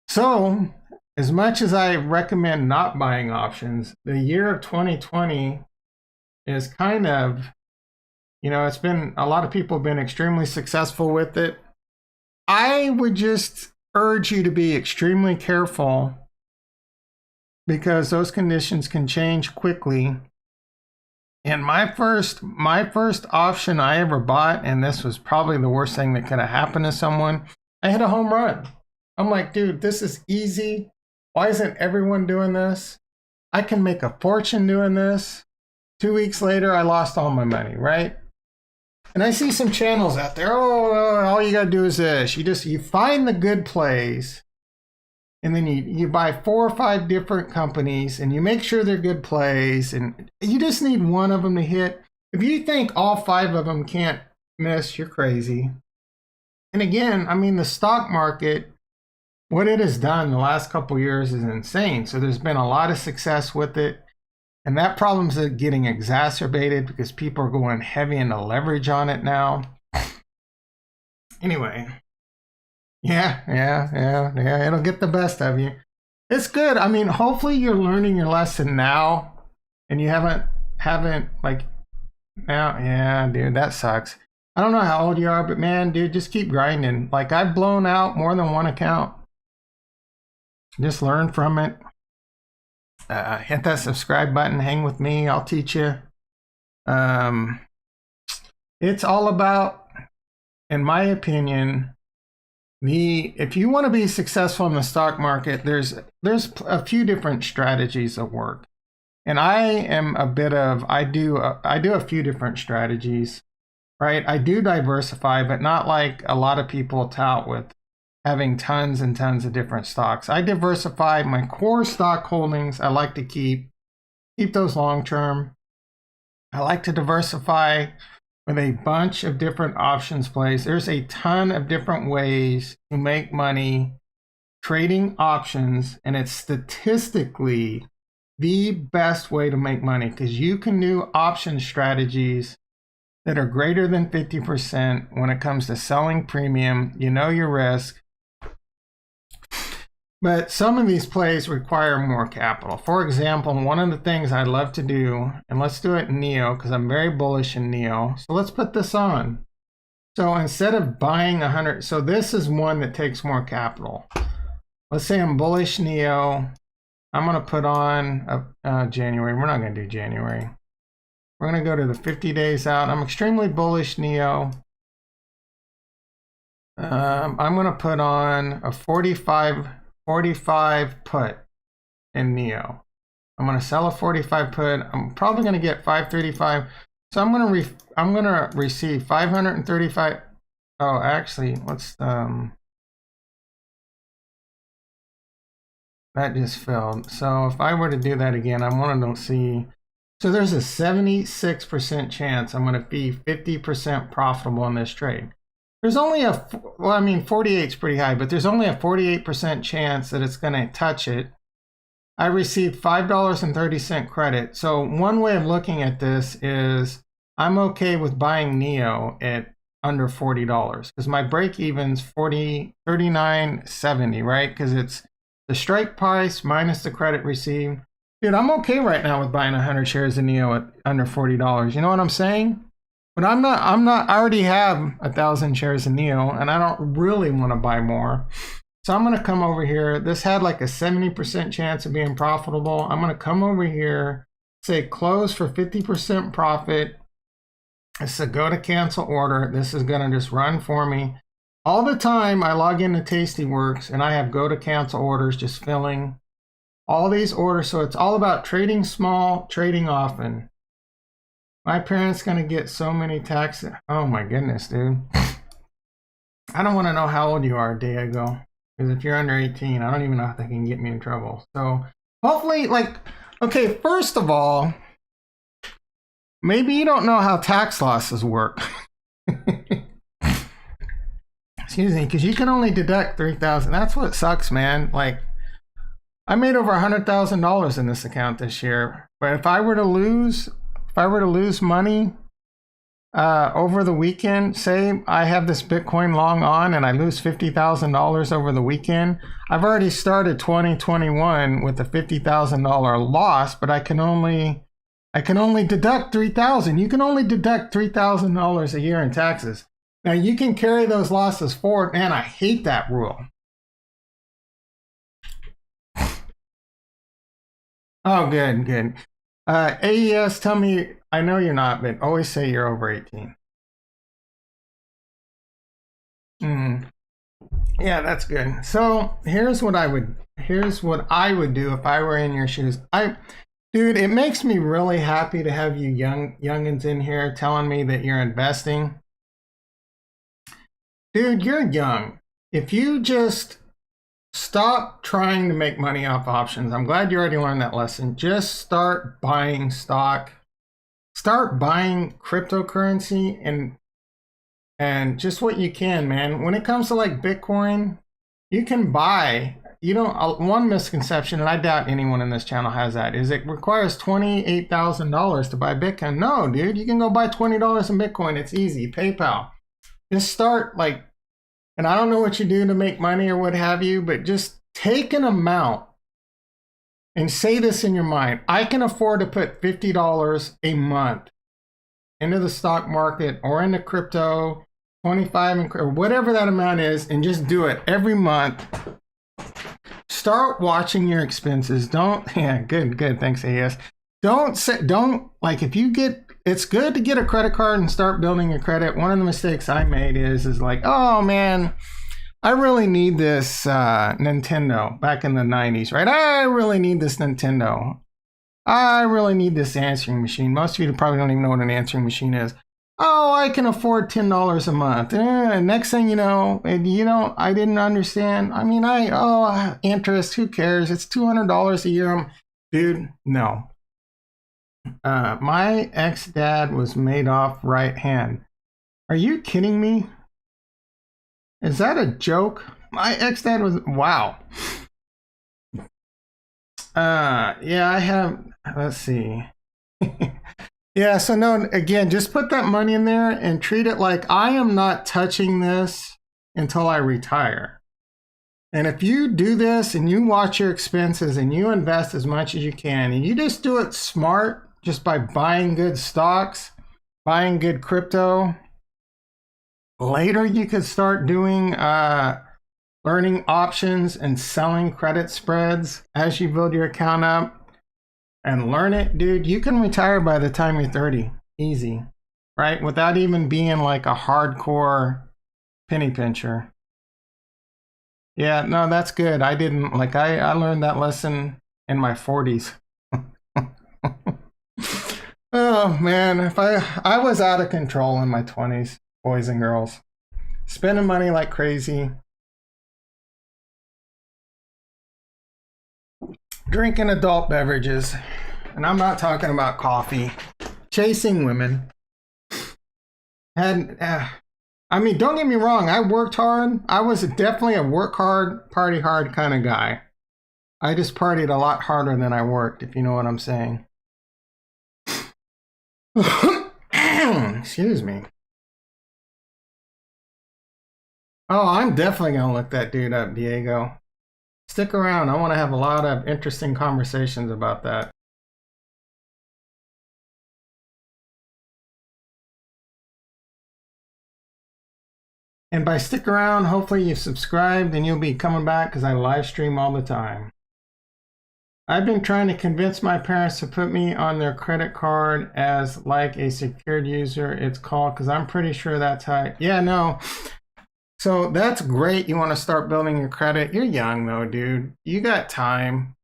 so as much as I recommend not buying options, the year of 2020 is kind of, you know, it's been, a lot of people have been extremely successful with it. I would just urge you to be extremely careful because those conditions can change quickly. And my first option I ever bought, and this was probably the worst thing that could have happened to someone, I hit a home run. I'm like, dude, this is easy. Why isn't everyone doing this? I can make a fortune doing this. 2 weeks later, I lost all my money, right? And I see some channels out there. Oh, all you gotta do is this. You find the good plays, and then you buy 4 or 5 different companies, and you make sure they're good plays, and you just need one of them to hit. If you think all 5 of them can't miss, you're crazy. And again, I mean, the stock market, what it has done the last couple of years is insane. So there's been a lot of success with it. And that problem's getting exacerbated because people are going heavy into leverage on it now. Anyway, yeah, it'll get the best of you. It's good. I mean, hopefully you're learning your lesson now, and you haven't like now. Yeah, dude, that sucks. I don't know how old you are, but man, dude, just keep grinding. Like, I've blown out more than one account. Just learn from it. Hit that subscribe button, hang with me, I'll teach you. It's all about, in my opinion, if you want to be successful in the stock market, there's a few different strategies that work. And I am I do a few different strategies, right? I do diversify, but not like a lot of people tout with having tons and tons of different stocks. I diversify my core stock holdings. I like to keep those long term. I like to diversify with a bunch of different options plays. There's a ton of different ways to make money trading options, and it's statistically the best way to make money because you can do option strategies that are greater than 50% when it comes to selling premium. You know your risk. But some of these plays require more capital. For example, one of the things I love to do, and let's do it in NIO because I'm very bullish in NIO. So let's put this on. So instead of buying 100, so this is one that takes more capital. Let's say I'm bullish NIO. I'm going to put on January. We're not going to do January. We're going to go to the 50 days out. I'm extremely bullish NIO. I'm going to put on a 45 put in NIO. I'm going to sell a 45 put. I'm probably going to get 535. So I'm going to receive 535. Oh, actually, let's that just failed. So if I were to do that again, I want to see. So there's a 76% chance I'm going to be 50% profitable in this trade. There's only well, I mean, 48 is pretty high, but there's only a 48% chance that it's going to touch it. I received $5.30 credit. So one way of looking at this is I'm okay with buying NIO at under $40 because my break even's $39.70, right? Because it's the strike price minus the credit received. Dude, I'm okay right now with buying 100 shares of NIO at under $40. You know what I'm saying? But I already have 1,000 shares of NIO and I don't really want to buy more. So I'm going to come over here. This had like a 70% chance of being profitable. I'm going to come over here, say close for 50% profit. It's a go to cancel order. This is going to just run for me. All the time I log into Tastyworks and I have go to cancel orders just filling all these orders. So it's all about trading small, trading often. My parents going to get so many taxes. Oh my goodness, dude. I don't want to know how old you are, Diego. Because if you're under 18, I don't even know if they can get me in trouble. So hopefully, like, okay, first of all, maybe you don't know how tax losses work. excuse me, because you can only deduct 3,000. That's what sucks, man. Like, I made over $100,000 in this account this year, but if I were to lose money over the weekend, say I have this Bitcoin long on and I lose $50,000 over the weekend, I've already started 2021 with a $50,000 loss, but I can only deduct $3,000. You can only deduct $3,000 a year in taxes. Now you can carry those losses forward. Man, I hate that rule. Oh, good, good. AES, tell me, I know you're not, but always say you're over 18. Yeah, that's good. So here's what I would do if I were in your shoes. Dude, it makes me really happy to have you youngins in here telling me that you're investing. Dude, you're young. If you just stop trying to make money off options, I'm glad you already learned that lesson. Just start buying stock. Start buying cryptocurrency and just what you can, man. When it comes to like Bitcoin, you can buy. You don't. One misconception, and I doubt anyone in this channel has that, is it requires $28,000 to buy Bitcoin. No, dude, you can go buy $20 in Bitcoin. It's easy. PayPal. Just start like, and I don't know what you do to make money or what have you, but just take an amount and say this in your mind. I can afford to put $50 a month into the stock market or into crypto, 25 or whatever that amount is, and just do it every month. Start watching your expenses. Good. Thanks, AS. Don't like if you get, it's good to get a credit card and start building your credit. One of the mistakes I made is like, oh man, I really need this Nintendo back in the 90s, right? I really need this Nintendo. I really need this answering machine. Most of you probably don't even know what an answering machine is. Oh, I can afford $10 a month. Next thing you know, I didn't understand. I mean, interest, who cares? It's $200 a year. Dude, no. My ex-dad was Madoff right hand. Are you kidding me? Is that a joke? My ex-dad was, wow. Yeah, I have, let's see. Yeah, so no, again, just put that money in there and treat it like I am not touching this until I retire. And if you do this and you watch your expenses and you invest as much as you can, and you just do it smart, just by buying good stocks, buying good crypto, later you could start doing learning options and selling credit spreads as you build your account up and learn it. Dude, you can retire by the time you're 30. Easy, right? Without even being like a hardcore penny pincher. Yeah, no, that's good. I didn't, like, I learned that lesson in my 40s. Oh man, if I was out of control in my 20s, boys and girls, spending money like crazy, drinking adult beverages, and I'm not talking about coffee, chasing women. And I mean, don't get me wrong, I worked hard. I was definitely a work hard, party hard kind of guy. I just partied a lot harder than I worked, if you know what I'm saying. Excuse me. Oh, I'm definitely gonna look that dude up, Diego. Stick around. I want to have a lot of interesting conversations about that. And by stick around, hopefully you've subscribed and you'll be coming back because I live stream all the time. I've been trying to convince my parents to put me on their credit card as like a secured user, it's called, because I'm pretty sure that's how. Yeah, no. So that's great. You want to start building your credit. You're young though, dude. You got time.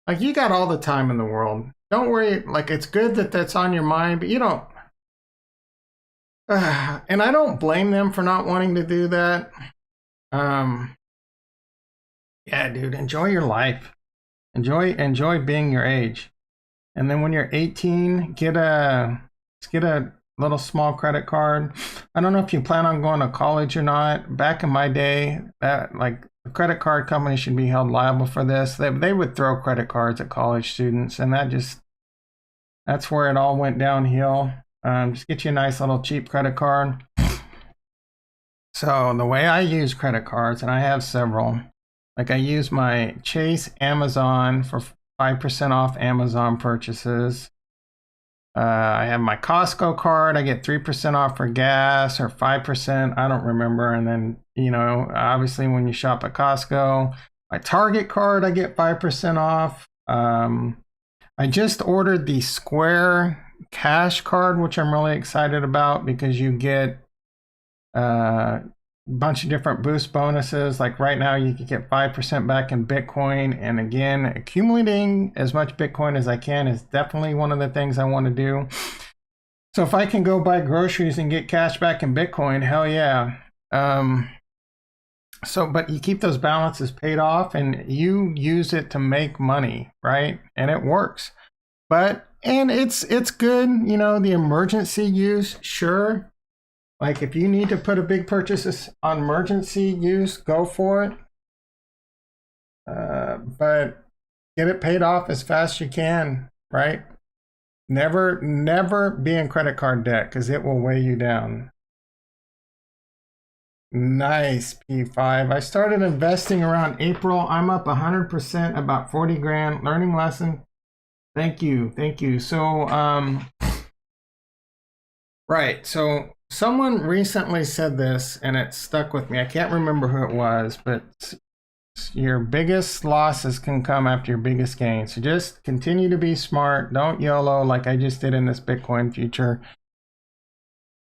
Like, you got all the time in the world. Don't worry. Like, it's good that that's on your mind, but you don't. And I don't blame them for not wanting to do that. Yeah, dude, enjoy your life. Enjoy being your age. And then when you're 18, get a little small credit card. I don't know if you plan on going to college or not. Back in my day, that like the credit card company should be held liable for this. They would throw credit cards at college students, and that's where it all went downhill. Just get you a nice little cheap credit card. So the way I use credit cards, and I have several, like I use my Chase Amazon for 5% off Amazon purchases. I have my Costco card. I get 3% off for gas or 5%. I don't remember. And then, you know, obviously when you shop at Costco, my Target card, I get 5% off. I just ordered the Square Cash card, which I'm really excited about because you get a bunch of different boost bonuses. Like right now, you can get 5% back in Bitcoin. And again, accumulating as much Bitcoin as I can is definitely one of the things I want to do. So if I can go buy groceries and get cash back in Bitcoin, hell yeah. But you keep those balances paid off and you use it to make money, right? And it works. And it's good, you know, the emergency use, sure. Like if you need to put a big purchase on emergency use, go for it. But get it paid off as fast as you can, right? Never be in credit card debt because it will weigh you down. Nice, P5. I started investing around April. I'm up 100%, about 40 grand. Learning lesson. Thank you. So, right. So someone recently said this and it stuck with me. I can't remember who it was, but your biggest losses can come after your biggest gains. So just continue to be smart. Don't YOLO like I just did in this Bitcoin future.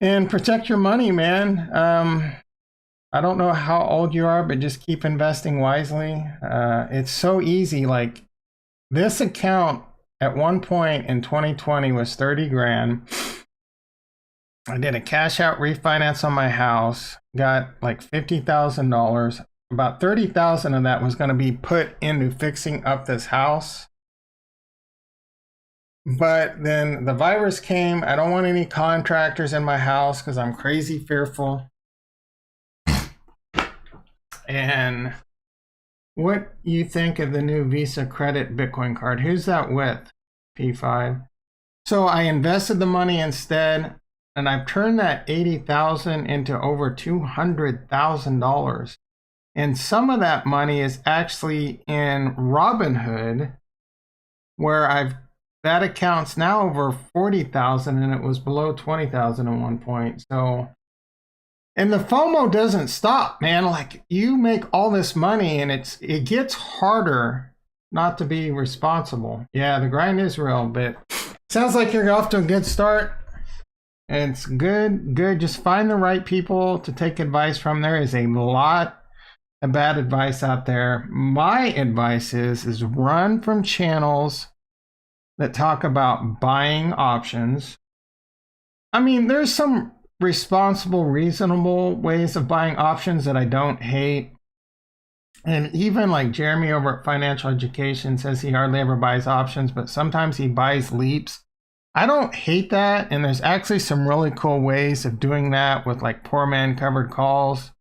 And protect your money, man. I don't know how old you are, but just keep investing wisely. It's so easy. Like this account at one point in 2020 was 30 grand. I did a cash out refinance on my house, got like $50,000. About 30,000 of that was going to be put into fixing up this house. But then the virus came. I don't want any contractors in my house because I'm crazy fearful. And what you think of the new Visa credit Bitcoin card? Who's that with, P5? So I invested the money instead, and I've turned that 80,000 into over $200,000. And some of that money is actually in Robinhood, where that account's now over 40,000 and it was below 20,000 at one point. So, and the FOMO doesn't stop, man. Like you make all this money and it gets harder not to be responsible. Yeah, the grind is real, but sounds like you're off to a good start. And it's good. Just find the right people to take advice from. There is a lot of bad advice out there. My advice is run from channels that talk about buying options. I mean, there's some responsible, reasonable ways of buying options that I don't hate. And even like Jeremy over at Financial Education says he hardly ever buys options, but sometimes he buys leaps. I don't hate that. And there's actually some really cool ways of doing that with like poor man covered calls,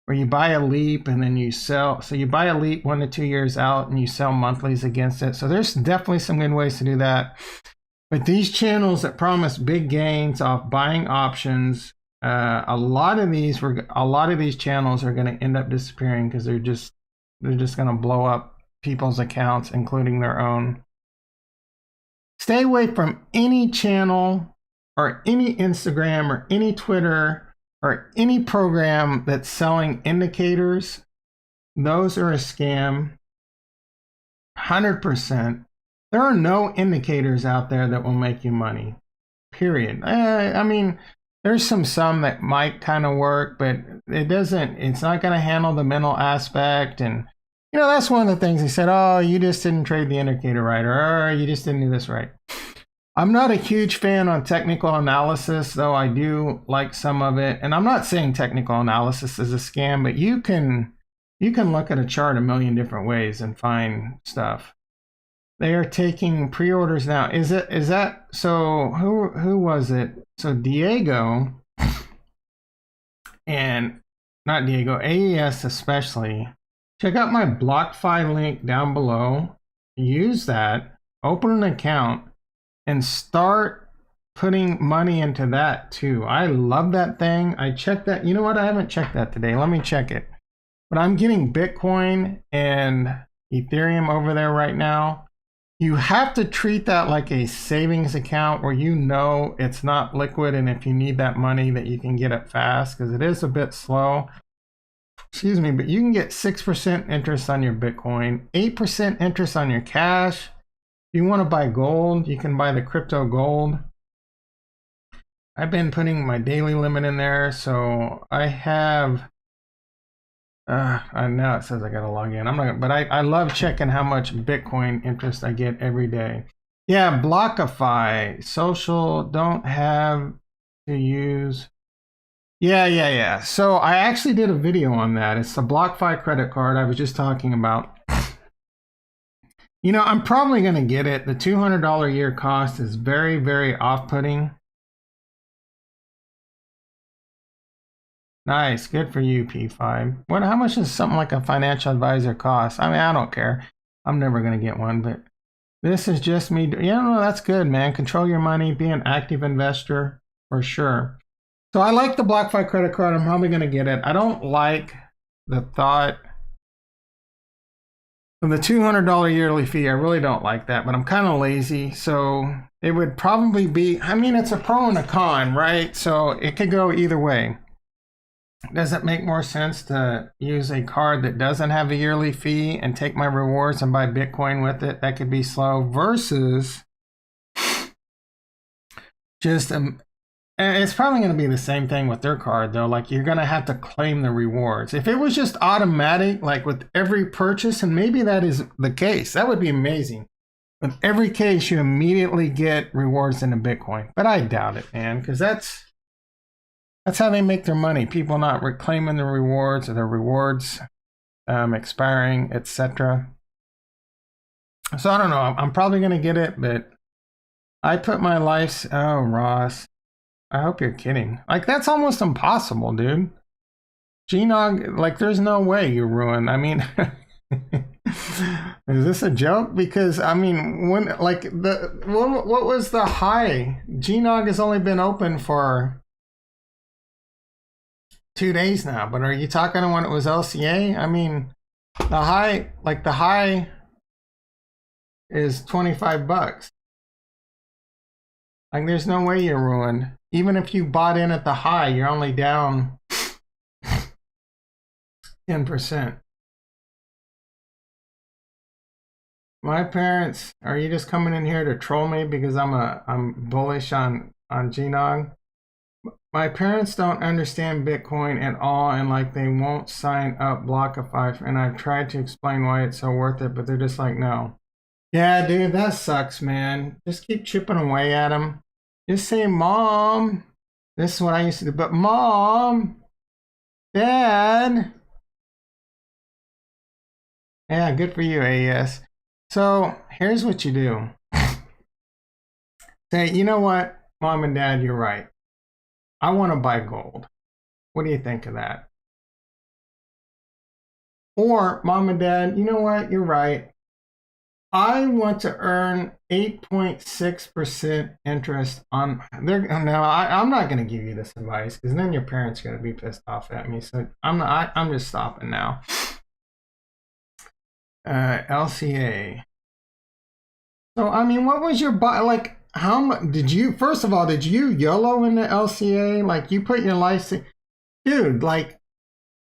where you buy a leap and then you sell. So you buy a leap 1 to 2 years out and you sell monthlies against it. So there's definitely some good ways to do that. But these channels that promise big gains off buying options, a lot of these channels are going to end up disappearing because they're just going to blow up people's accounts, including their own. Stay away from any channel or any Instagram or any Twitter or any program that's selling indicators. Those are a scam. 100%. There are no indicators out there that will make you money, period. I mean, there's some that might kind of work, but it's not going to handle the mental aspect. And, you know, that's one of the things he said, oh, you just didn't trade the indicator right, or you just didn't do this right. I'm not a huge fan on technical analysis, though I do like some of it. And I'm not saying technical analysis is a scam, but you can look at a chart a million different ways and find stuff. They are taking pre-orders now. Is that so? Who was it? So Diego and not Diego, AES especially. Check out my BlockFi link down below. Use that. Open an account and start putting money into that too. I love that thing. I checked that. You know what? I haven't checked that today. Let me check it. But I'm getting Bitcoin and Ethereum over there right now. You have to treat that like a savings account where you know it's not liquid, and if you need that money that you can get it fast, because it is a bit slow. Excuse me, but you can get 6% interest on your Bitcoin, 8% interest on your cash. If you want to buy gold, you can buy the crypto gold. I've been putting my daily limit in there, so I have now it says I gotta log in. I'm not, but I love checking how much Bitcoin interest I get every day. Yeah, BlockFi, social, don't have to use. Yeah. So I actually did a video on that. It's the BlockFi credit card I was just talking about. You know, I'm probably gonna get it. The $200 a year cost is very, very off-putting. Nice, good for you, P5. How much does something like a financial advisor cost? I mean, I don't care. I'm never gonna get one, but this is just me. Yeah, no, that's good, man. Control your money, be an active investor for sure. So I like the BlockFi credit card. I'm probably gonna get it. I don't like the thought of the $200 yearly fee. I really don't like that, but I'm kind of lazy, so it would probably be. I mean, it's a pro and a con, right? So it could go either way. Does it make more sense to use a card that doesn't have a yearly fee and take my rewards and buy Bitcoin with it? That could be slow versus just it's probably going to be the same thing with their card though. Like you're going to have to claim the rewards. If it was just automatic, like with every purchase, and maybe that is the case, that would be amazing. With every case, you immediately get rewards into Bitcoin, but I doubt it, man, because that's how they make their money. People not reclaiming the rewards or their rewards expiring, etc. So I don't know. I'm probably going to get it, but I put my life's... Oh, Ross. I hope you're kidding. Like, that's almost impossible, dude. GNOG, like, there's no way you're ruined. I mean... Is this a joke? Because, I mean, when, like, what was the high? GNOG has only been open for 2 days now, but are you talking when it was LCA? I mean, the high is 25 bucks. Like, there's no way you're ruined. Even if you bought in at the high, you're only down 10%. My parents, are you just coming in here to troll me because I'm bullish on GNOG? My parents don't understand Bitcoin at all, and like they won't sign up BlockFi, and I've tried to explain why it's so worth it, but they're just like, no. Yeah, dude, that sucks, man. Just keep chipping away at them. Just say, Mom. This is what I used to do, but Mom, Dad. Yeah, good for you, AES. So here's what you do. Say, you know what, Mom and Dad, you're right. I want to buy gold. What do you think of that? Or, Mom and Dad, you know what? You're right. I want to earn 8.6% interest on there. Now, I'm not going to give you this advice because then your parents are going to be pissed off at me. So I'm just stopping now. LCA. So, I mean, what was your buy? Like, how much did you, first of all, did you YOLO in the LCA? Like, you put your life, dude, like,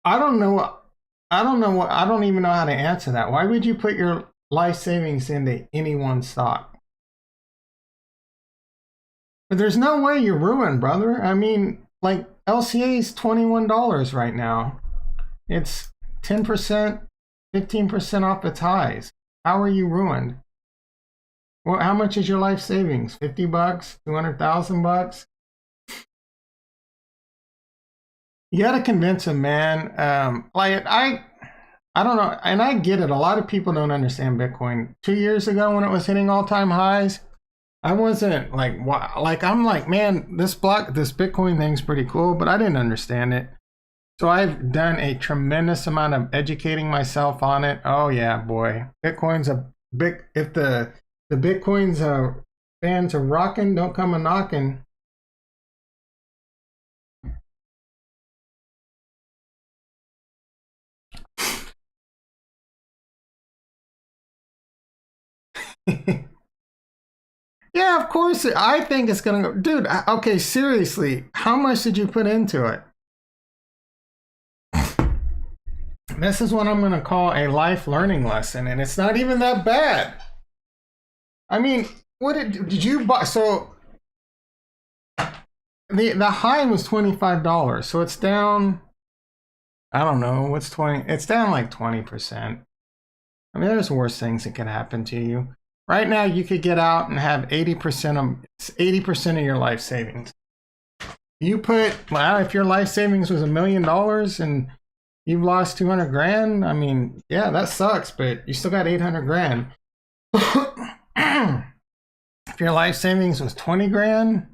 I don't even know how to answer that. Why would you put your life savings into any one stock? But there's no way you're ruined, brother. I mean, like, LCA is $21 right now. It's 10%, 15% off its highs. How are you ruined? Well, how much is your life savings? 50 bucks? 200,000 bucks? You got to convince him, man. Like, I don't know, and I get it. A lot of people don't understand Bitcoin. 2 years ago when it was hitting all-time highs, I wasn't like, like I'm like, man, this Bitcoin thing's pretty cool, but I didn't understand it. So I've done a tremendous amount of educating myself on it. Oh yeah, boy, Bitcoin's a big. If the Bitcoin's fans are rocking, don't come a knocking. Yeah, of course. I think it's gonna go, dude. Okay, seriously, how much did you put into it? This is what I'm gonna call a life learning lesson, and it's not even that bad. I mean, what did you buy? So the high was $25, so it's down. I don't know what's 20. It's down like 20%. I mean, there's worse things that can happen to you. Right now, you could get out and have 80% of your life savings. You put, well, if your life savings was $1 million and you've lost 200 grand, I mean, yeah, that sucks, but you still got 800 grand. If your life savings was 20 grand,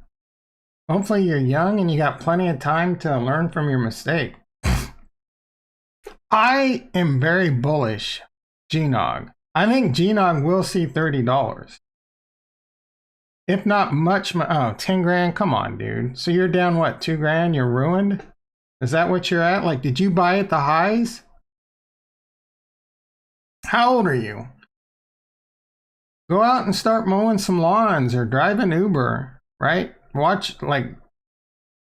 hopefully you're young and you got plenty of time to learn from your mistake. I am very bullish GNOG. I think GNOG will see $30. If not much, 10 grand, come on, dude. So you're down, what, 2 grand? You're ruined? Is that what you're at? Like, did you buy at the highs? How old are you? Go out and start mowing some lawns or drive an Uber, right? Watch, like,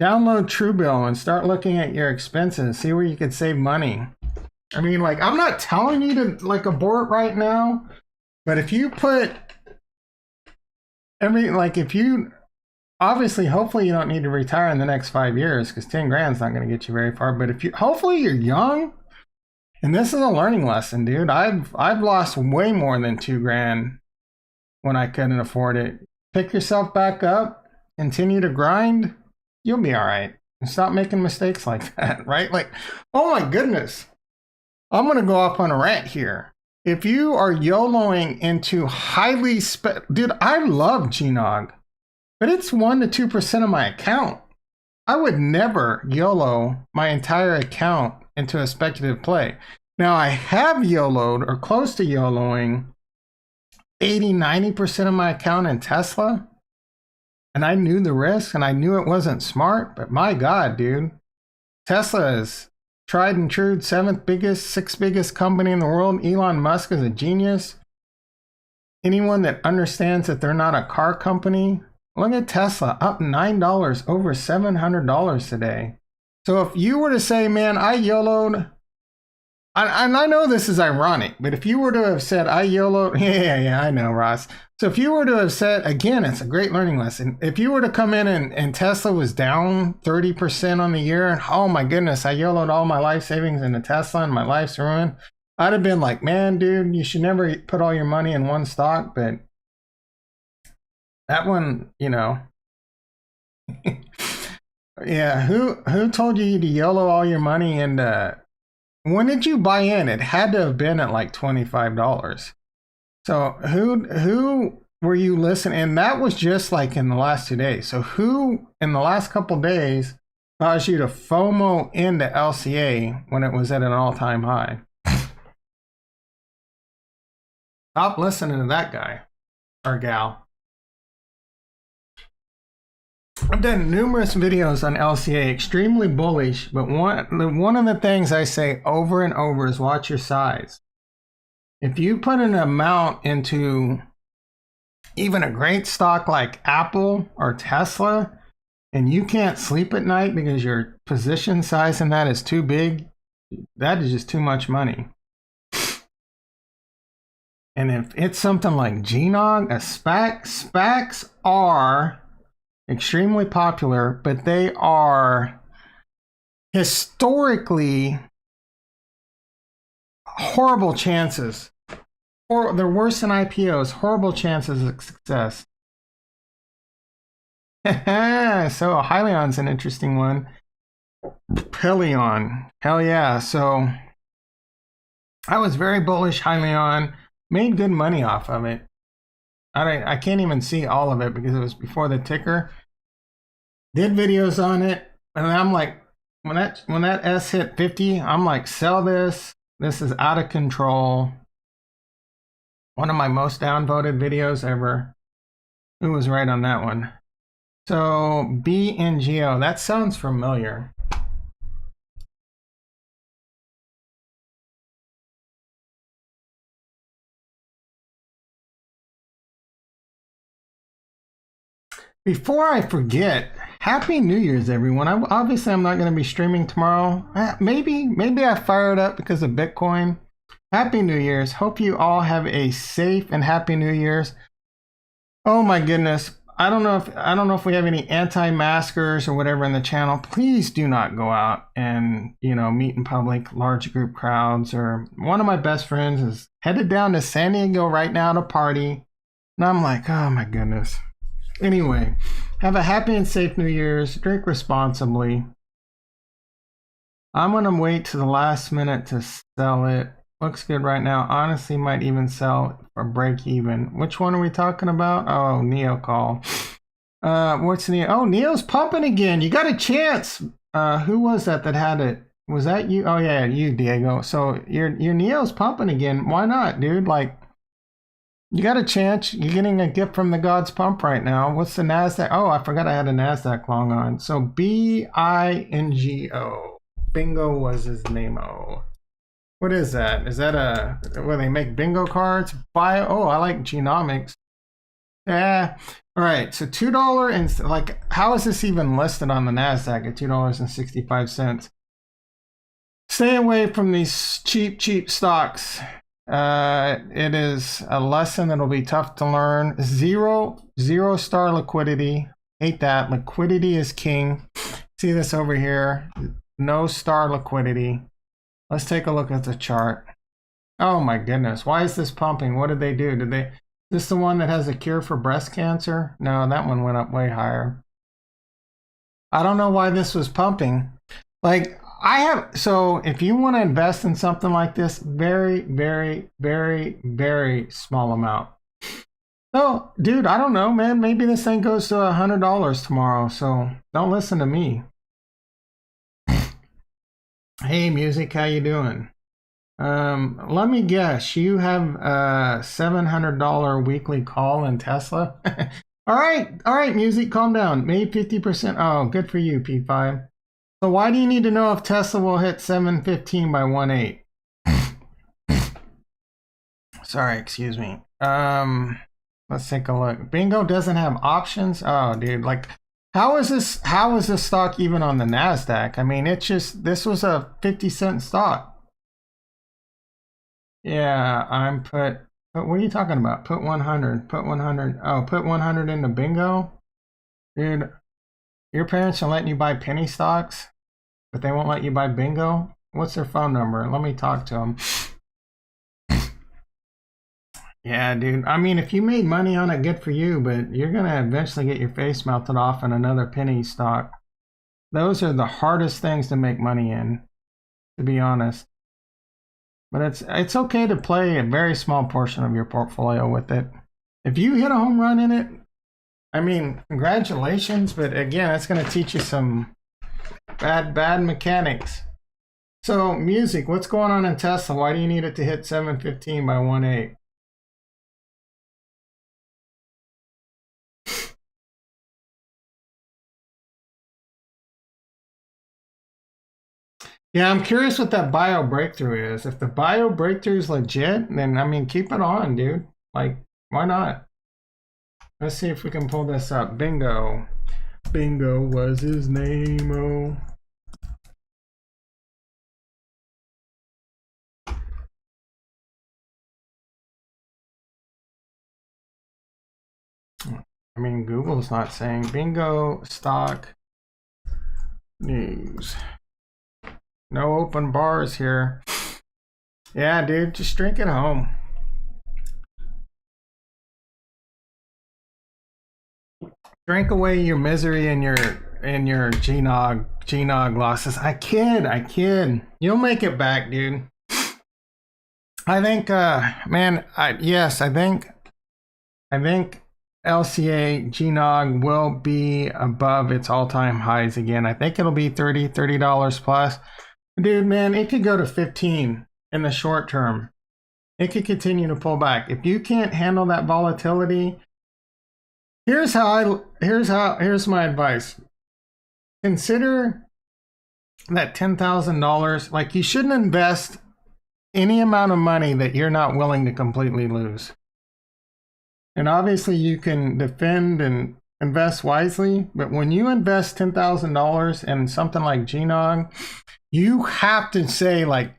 download Truebill and start looking at your expenses. See where you could save money. I mean, like, I'm not telling you to, like, abort right now, but if you put if you, obviously, hopefully you don't need to retire in the next 5 years because 10 grand's not going to get you very far, but if you, hopefully you're young, and this is a learning lesson, dude. I've lost way more than 2 grand when I couldn't afford it. Pick yourself back up, continue to grind, you'll be all right. And stop making mistakes like that, right? Like, oh my goodness. I'm going to go off on a rant here. If you are YOLOing into dude, I love GNOG, but it's 1% to 2% of my account. I would never YOLO my entire account into a speculative play. Now, I have YOLO'd or close to YOLOing 80–90% of my account in Tesla, and I knew the risk and I knew it wasn't smart, but my God, dude, Tesla is tried and true, 7th biggest, 6th biggest company in the world. Elon Musk is a genius. Anyone that understands that they're not a car company, look at Tesla, up $9, over $700 today. So if you were to say, man, I YOLO'd, and I know this is ironic, but if you were to have said, I YOLO'd, yeah, I know, Ross. So if you were to have said, again, it's a great learning lesson. If you were to come in and Tesla was down 30% on the year, and oh my goodness, I YOLO'd all my life savings into Tesla and my life's ruined, I'd have been like, man, dude, you should never put all your money in one stock. But that one, you know, yeah, who told you to YOLO all your money? And when did you buy in? It had to have been at like $25. So who were you listening? And that was just like in the last 2 days. So who in the last couple days caused you to FOMO into LCA when it was at an all-time high? Stop listening to that guy or gal. I've done numerous videos on LCA, extremely bullish, but one of the things I say over and over is watch your size. If you put an amount into even a great stock like Apple or Tesla, and you can't sleep at night because your position size in that is too big, that is just too much money. And if it's something like GNOG, SPACs are extremely popular, but they are historically horrible chances, or they're worse than IPOs, horrible chances of success. So Hyleion's an interesting one. Pelion, hell yeah. So I was very bullish Hyliion, made good money off of it. I can't even see all of it because it was before the ticker. Did videos on it, and I'm like, when that S hit 50, I'm like, sell this. This is out of control. One of my most downvoted videos ever. Who was right on that one? So BNGO, that sounds familiar. Before I forget, Happy New Year's, everyone. Obviously, I'm not going to be streaming tomorrow. Maybe I fired up because of Bitcoin. Happy New Year's. Hope you all have a safe and happy New Year's. Oh my goodness. I don't know if we have any anti-maskers or whatever in the channel. Please do not go out and, meet in public, large group crowds. Or one of my best friends is headed down to San Diego right now to party. And I'm like, oh my goodness. Anyway, have a happy and safe New Year's. Drink responsibly. I'm going to wait to the last minute to sell it. Looks good right now. Honestly, might even sell for break even. Which one are we talking about? Oh, NIO call. What's NIO? Oh, NIO's pumping again. You got a chance. Who was that had it? Was that you? Oh yeah, you, Diego. So your NIO's pumping again. Why not, dude? Like, you got a chance. You're getting a gift from the God's pump right now. What's the NASDAQ? Oh, I forgot I had a NASDAQ long on. So BINGO. Bingo was his name-o. What is that? Is that where they make bingo cards? Oh, I like genomics. Yeah. All right. So $2 and how is this even listed on the NASDAQ at $2.65? Stay away from these cheap stocks. It is a lesson that'll be tough to learn. Zero star liquidity. Hate that. Liquidity is king. See this over here. No star liquidity. Let's take a look at the chart. Oh my goodness. Why is this pumping? What did they do? This the one that has a cure for breast cancer? No, that one went up way higher. I don't know why this was pumping. So if you want to invest in something like this, very, very, very, very small amount. Oh, dude, I don't know, man. Maybe this thing goes to $100 tomorrow. So don't listen to me. Hey, Music, how you doing? Let me guess, you have a $700 weekly call in Tesla? All right, Music, calm down. Made 50%. Oh, good for you, P5. So why do you need to know if Tesla will hit 715 by 1/8? Sorry, excuse me. Let's take a look. Bingo doesn't have options. Oh, dude, how is this stock even on the NASDAQ? I mean, this was a 50-cent stock. Yeah, what are you talking about? Put 100. Oh, put 100 into bingo? Dude, your parents are letting you buy penny stocks, but they won't let you buy bingo? What's their phone number? Let me talk to them. Yeah, dude. I mean, if you made money on it, good for you, but you're going to eventually get your face melted off in another penny stock. Those are the hardest things to make money in, to be honest. But it's okay to play a very small portion of your portfolio with it. If you hit a home run in it, I mean, congratulations, but again, it's going to teach you some bad mechanics. So, Music, what's going on in Tesla? Why do you need it to hit 715 by 1/8? Yeah, I'm curious what that bio breakthrough is. If the bio breakthrough is legit, then I mean, keep it on, dude. Like, why not? Let's see if we can pull this up. Bingo. Bingo was his name-o. I mean, Google's not saying bingo stock news. No open bars here. Yeah, dude, just drink at home. Drink away your misery and your GNOG losses. I kid. You'll make it back, dude. I think, man, yes, I think LCA GNOG will be above its all-time highs again. I think it'll be $30 plus. Dude, man, it could go to 15 in the short term. It could continue to pull back. If you can't handle that volatility, here's my advice. Consider that $10,000. Like, you shouldn't invest any amount of money that you're not willing to completely lose. And obviously you can defend and invest wisely, but when you invest $10,000 in something like GNOG, you have to say, like,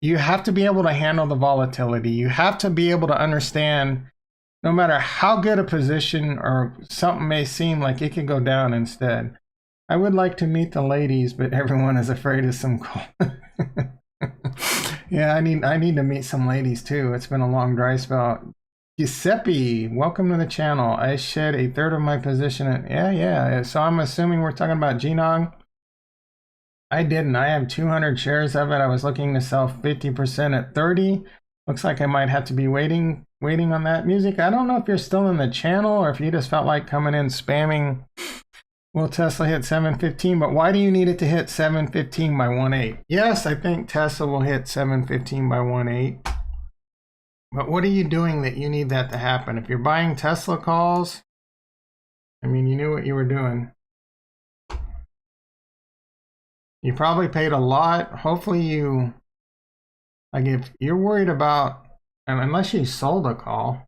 you have to be able to handle the volatility. You have to be able to understand, no matter how good a position or something may seem, like it could go down instead. I would like to meet the ladies, but everyone is afraid of some call. Yeah, I need to meet some ladies too. It's been a long dry spell. Giuseppe, welcome to the channel. I shed a third of my position. Yeah. So I'm assuming we're talking about GNOG. I didn't. I have 200 shares of it. I was looking to sell 50% at 30. Looks like I might have to be waiting on that music. I don't know if you're still in the channel or if you just felt like coming in spamming. Will Tesla hit 715? But why do you need it to hit 715 by 1.8? Yes, I think Tesla will hit 715 by 1.8. But what are you doing that you need that to happen? If you're buying Tesla calls, I mean, you knew what you were doing. You probably paid a lot. Hopefully you, like, if you're worried about, and unless you sold a call.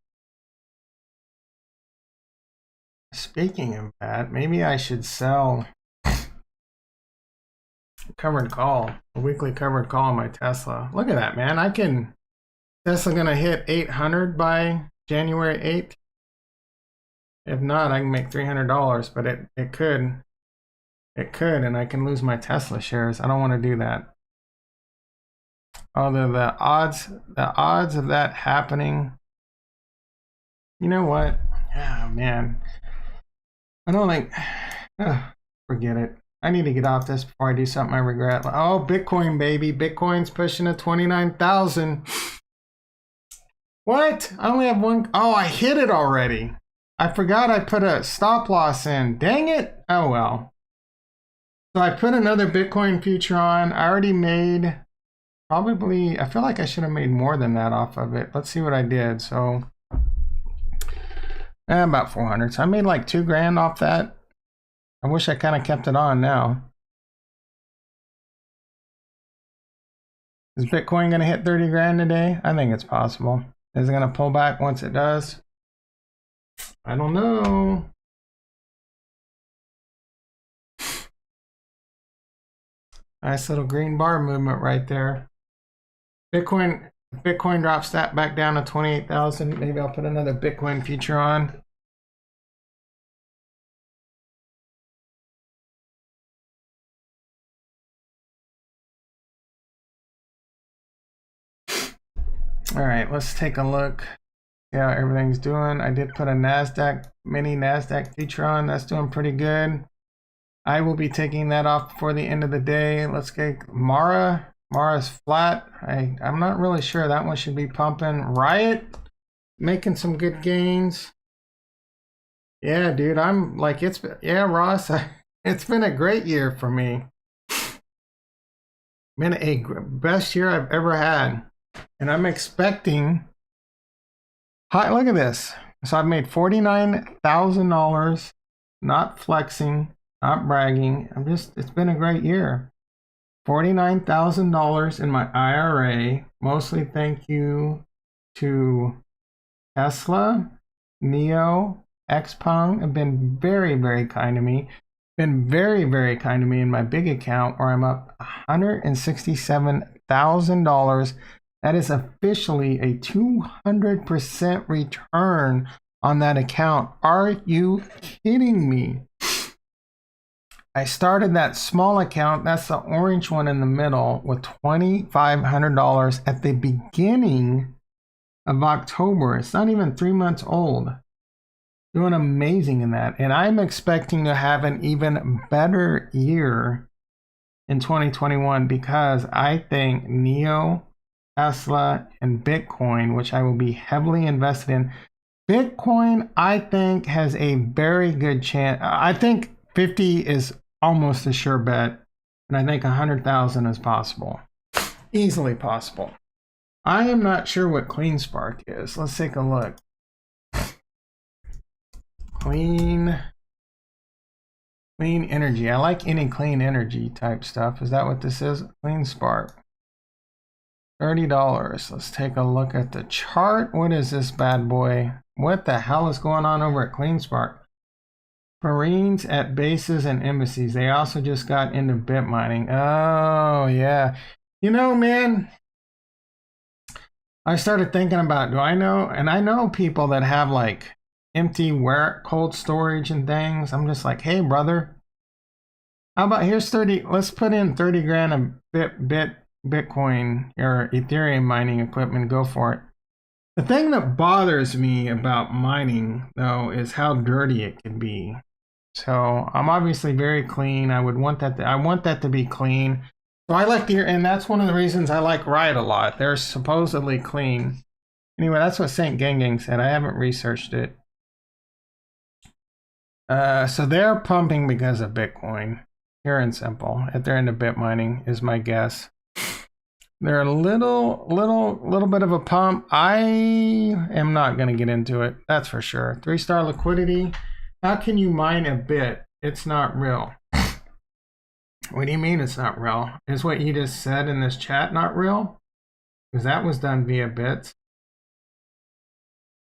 Speaking of that, maybe I should sell covered call, a weekly covered call on my Tesla. Look at that, man. Tesla gonna hit 800 by January 8th. If not, I can make $300, but it could. It could, and I can lose my Tesla shares. I don't want to do that. Although the odds of that happening, you know what? Oh man, I don't think. Forget it. I need to get off this before I do something I regret. Oh, Bitcoin, baby. Bitcoin's pushing to 29,000. What? I only have one. Oh, I hit it already. I forgot I put a stop loss in. Dang it. Oh, well. So I put another Bitcoin future on. I already made probably, I feel like I should have made more than that off of it. Let's see what I did. So about 400. So I made like $2,000 off that. I wish I kind of kept it on now. Is Bitcoin going to hit 30 grand today? I think it's possible. Is it going to pull back once it does? I don't know. Nice little green bar movement right there. Bitcoin drops that back down to 28,000. Maybe I'll put another Bitcoin future on. All right, let's take a look. See how everything's doing. I did put a mini NASDAQ future on. That's doing pretty good. I will be taking that off before the end of the day. Let's get Mara. Mara's flat. I'm not really sure. That one should be pumping. Riot, making some good gains. Yeah, dude, I'm like, Ross, it's been a great year for me. Been a best year I've ever had. And I'm expecting, look at this. So I've made $49,000, not flexing, not bragging. It's been a great year. $49,000 in my IRA, mostly thank you to Tesla, NIO, Xpeng have been very, very kind to me. Been very, very kind to me in my big account where I'm up $167,000. That is officially a 200% return on that account. Are you kidding me? I started that small account, that's the orange one in the middle, with $2,500 at the beginning of October. It's not even 3 months old. Doing amazing in that. And I'm expecting to have an even better year in 2021 because I think NIO Tesla, and Bitcoin, which I will be heavily invested in. Bitcoin, I think, has a very good chance. I think 50 is almost a sure bet, and I think 100,000 is possible. Easily possible. I am not sure what CleanSpark is. Let's take a look. Clean energy. I like any clean energy type stuff. Is that what this is? CleanSpark. $30. Let's take a look at the chart. What is this bad boy? What the hell is going on over at CleanSpark? Marines at bases and embassies. They also just got into bit mining. Oh, yeah. You know, man, I started thinking about, do I know? And I know people that have like empty cold storage and things. I'm just like, hey, brother, how about here's 30, let's put in 30 grand of Bitcoin or Ethereum mining equipment. Go for it. The thing that bothers me about mining, though, is how dirty it can be. So I'm obviously very clean. I would want that. I want that to be clean. So I like the, and that's one of the reasons I like Riot a lot. They're supposedly clean. Anyway, that's what Saint Gang said. I haven't researched it. So they're pumping because of Bitcoin. Pure and simple. If they're into bit mining, is my guess. They're a little bit of a pump. I am not going to get into it. That's for sure. 3-star liquidity. How can you mine a bit? It's not real. What do you mean it's not real? Is what you just said in this chat not real? Because that was done via bits.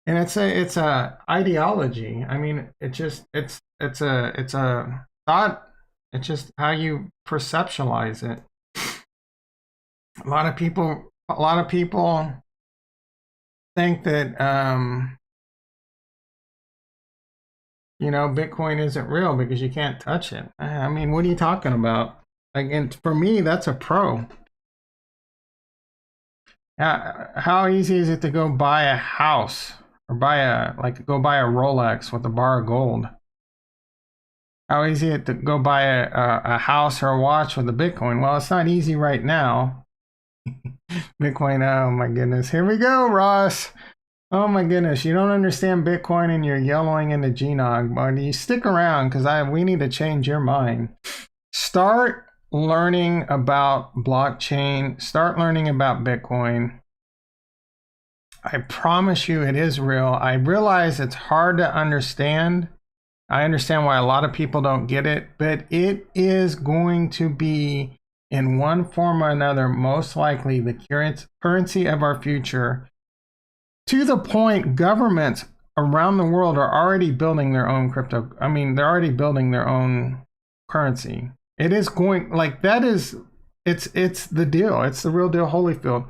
And it's a ideology. I mean, it's a thought. It's just how you perceptualize it. A lot of people think that you know, Bitcoin isn't real because you can't touch it. I mean, what are you talking about? Again, for me, that's a pro. How easy is it to go buy a house or go buy a Rolex with a bar of gold? How easy is it to go buy a house or a watch with a Bitcoin? Well, it's not easy right now. Bitcoin, oh my goodness. Here we go, Ross. Oh my goodness, you don't understand Bitcoin and you're yellowing into GNOG, but you stick around because we need to change your mind. Start learning about blockchain. Start learning about Bitcoin. I promise you it is real. I realize it's hard to understand. I understand why a lot of people don't get it, but it is going to be, in one form or another, most likely the currency of our future. To the point, governments around the world are already building their own crypto. I mean, they're already building their own currency. It is going, like, that is, it's the deal. It's the real deal, Holyfield.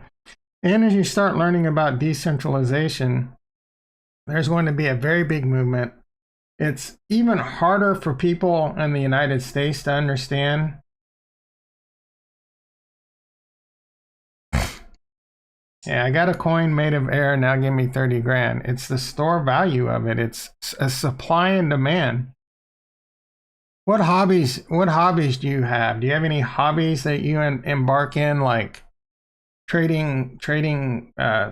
And as you start learning about decentralization, there's going to be a very big movement. It's even harder for people in the United States to understand. Yeah, I got a coin made of air. Now give me 30 grand. It's the store value of it. It's a supply and demand. What hobbies do you have? Do you have any hobbies that you embark in, like trading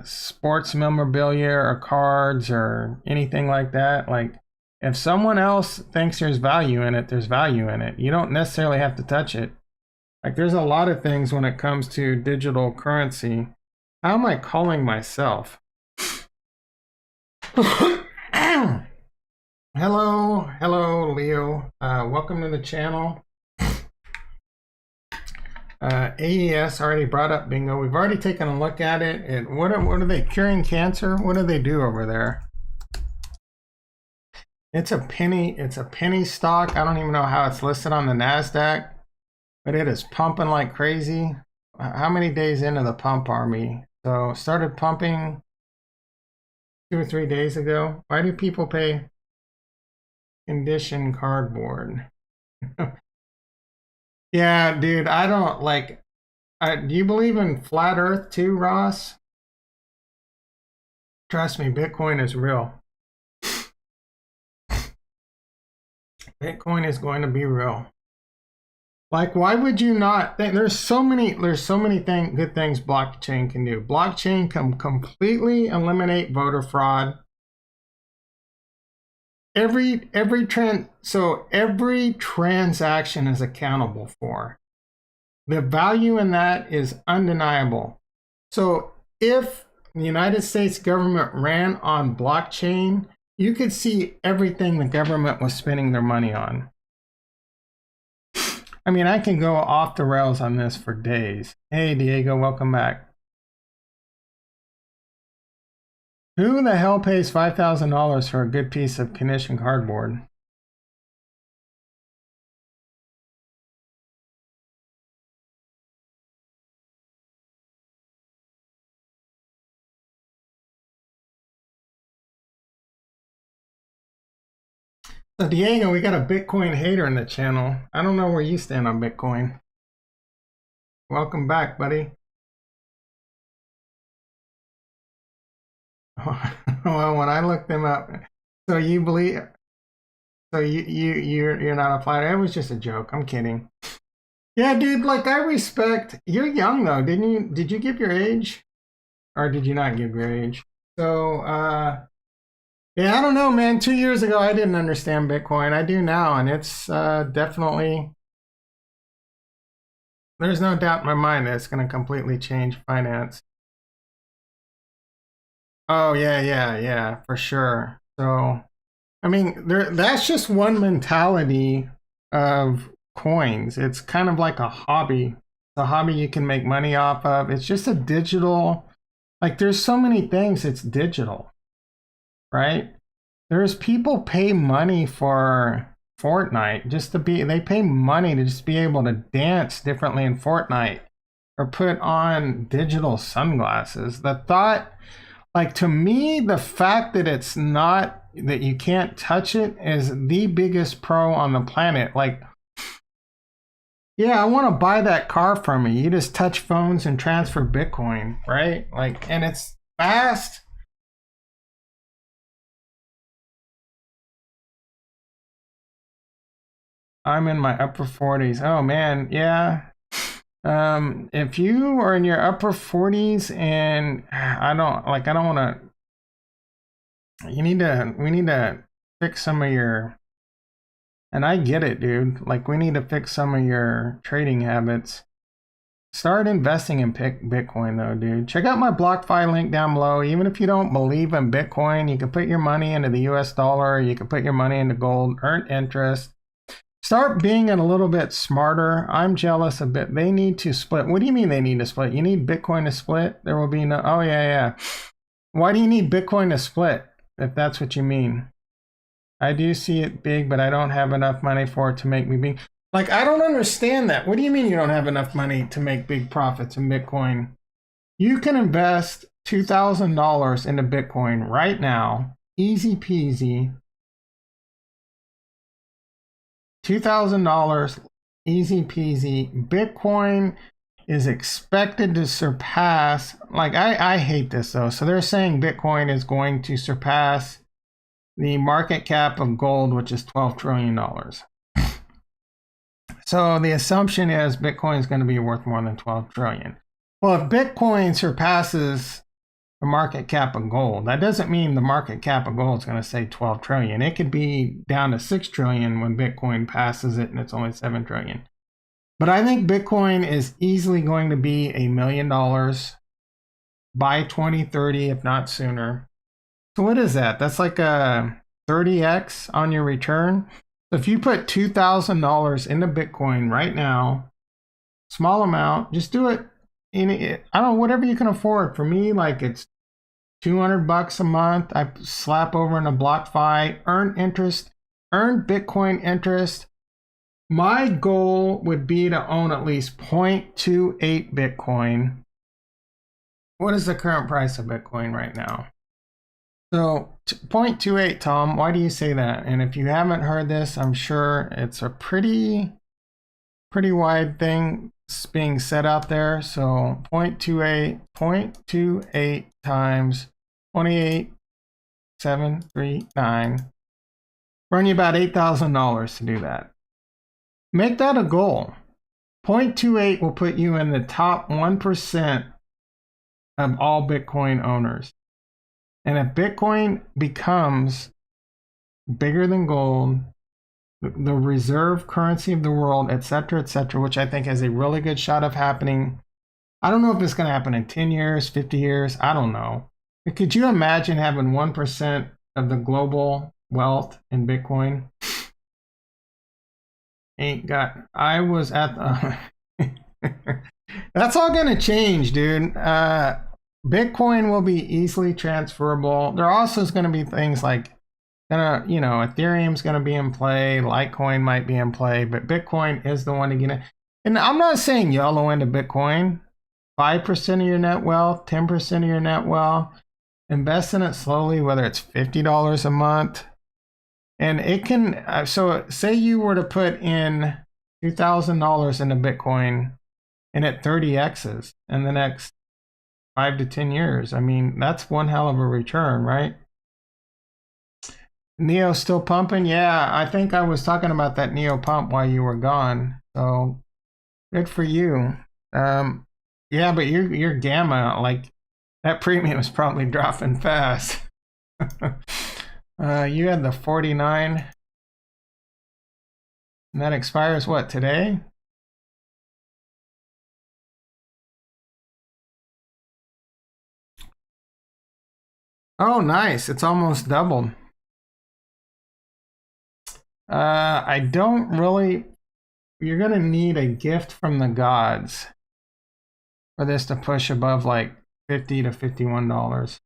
sports memorabilia or cards or anything like that? Like, if someone else thinks there's value in it, there's value in it. You don't necessarily have to touch it. Like, there's a lot of things when it comes to digital currency. How am I calling myself? Hello, Leo. Welcome to the channel. AES already brought up bingo. We've already taken a look at it. And what are they curing cancer? What do they do over there? It's a penny stock. I don't even know how it's listed on the NASDAQ, but it is pumping like crazy. How many days into the pump army? So started pumping 2 or 3 days ago. Why do people pay condition cardboard? Yeah, dude, I don't like. Do you believe in flat Earth too, Ross? Trust me, Bitcoin is real. Bitcoin is going to be real. Like, why would you not think there's so many good things blockchain can do. Blockchain can completely eliminate voter fraud. Every transaction is accountable for. The value in that is undeniable. So if the United States government ran on blockchain, you could see everything the government was spending their money on. I mean, I can go off the rails on this for days. Hey, Diego, welcome back. Who the hell pays $5,000 for a good piece of conditioned cardboard? So Diego, we got a Bitcoin hater in the channel. I don't know where you stand on Bitcoin. Welcome back, buddy. Well, when I looked them up, so you believe, so you're not a flat earther. It was just a joke. I'm kidding. Yeah, dude. Like, I respect. You're young though, didn't you? Did you give your age, or did you not give your age? So, yeah, I don't know, man. 2 years ago, I didn't understand Bitcoin. I do now, and it's definitely. There's no doubt in my mind that it's going to completely change finance. Oh yeah, for sure. So, I mean, that's just one mentality of coins. It's kind of like a hobby. It's a hobby you can make money off of. It's just a digital, like there's so many things it's digital, right? There's people pay money for Fortnite just to be, they pay money to just be able to dance differently in Fortnite or put on digital sunglasses. The thought, like, to me, the fact that it's not, that you can't touch it is the biggest pro on the planet. Like, yeah, I want to buy that car from you. You just touch phones and transfer Bitcoin, right? Like, and it's fast. I'm in my upper 40s. Oh man, yeah. If you are in your upper 40s and I don't want to, we need to fix some of your, and I get it, dude. Like, we need to fix some of your trading habits. Start investing in Bitcoin though, dude. Check out my BlockFi link down below. Even if you don't believe in Bitcoin, you can put your money into the US dollar. You can put your money into gold, earn interest. Start being a little bit smarter. I'm jealous a bit. They need to split. What do you mean they need to split? You need Bitcoin to split? There will be no, oh yeah. Why do you need Bitcoin to split, if that's what you mean? I do see it big, but I don't have enough money for it to make me big. Like, I don't understand that. What do you mean you don't have enough money to make big profits in Bitcoin? You can invest $2,000 into Bitcoin right now, easy peasy. $2,000, easy peasy. Bitcoin is expected to surpass, like, I hate this though. So they're saying Bitcoin is going to surpass the market cap of gold, which is $12 trillion. So the assumption is Bitcoin is going to be worth more than 12 trillion. Well, if Bitcoin surpasses the market cap of gold, that doesn't mean the market cap of gold is going to say 12 trillion. It could be down to 6 trillion when Bitcoin passes it and it's only 7 trillion. But I think Bitcoin is easily going to be $1 million by 2030, if not sooner. So what is that? That's like a 30x on your return. So if you put $2,000 into Bitcoin right now, small amount, just do it. I don't know, whatever you can afford. For me, like, it's $200 a month. I slap over in a BlockFi, earn interest, earn Bitcoin interest. My goal would be to own at least 0.28 Bitcoin. What is the current price of Bitcoin right now? So 0.28, Tom, why do you say that? And if you haven't heard this, I'm sure it's a pretty wide thing being said out there. So 0.28 times 28,739, run you about $8,000 to do that. Make that a goal. 0.28 will put you in the top 1% of all Bitcoin owners. And if Bitcoin becomes bigger than gold, the reserve currency of the world, et cetera, which I think has a really good shot of happening. I don't know if it's going to happen in 10 years, 50 years. I don't know. But could you imagine having 1% of the global wealth in Bitcoin? I was at the, that's all going to change, dude. Bitcoin will be easily transferable. There also is going to be things like, Ethereum's going to be in play, Litecoin might be in play, but Bitcoin is the one to get in. And I'm not saying YOLO into Bitcoin. 5% of your net wealth, 10% of your net wealth, invest in it slowly, whether it's $50 a month. And it can, so say you were to put in $2,000 into Bitcoin and it 30x's in the next 5 to 10 years. I mean, that's one hell of a return, right? NIO still pumping? Yeah, I think I was talking about that NIO pump while you were gone. So good for you. Yeah, but your gamma, like that premium is probably dropping fast. You had the 49. And that expires what, today? Oh, nice. It's almost doubled. I don't really, you're going to need a gift from the gods for this to push above like $50 to $51.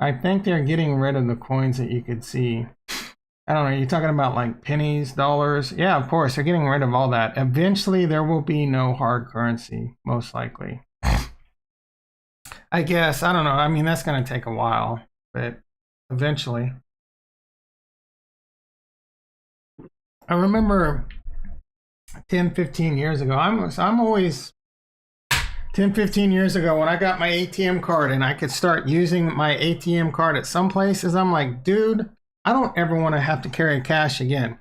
I think they're getting rid of the coins that you could see. I don't know, you're talking about like pennies, dollars. Yeah, of course, they're getting rid of all that. Eventually, there will be no hard currency, most likely. I guess, I don't know. I mean, that's going to take a while, but eventually. I remember 10, 15 years ago, I'm always 10, 15 years ago when I got my ATM card and I could start using my ATM card at some places, I'm like, dude, I don't ever want to have to carry cash again.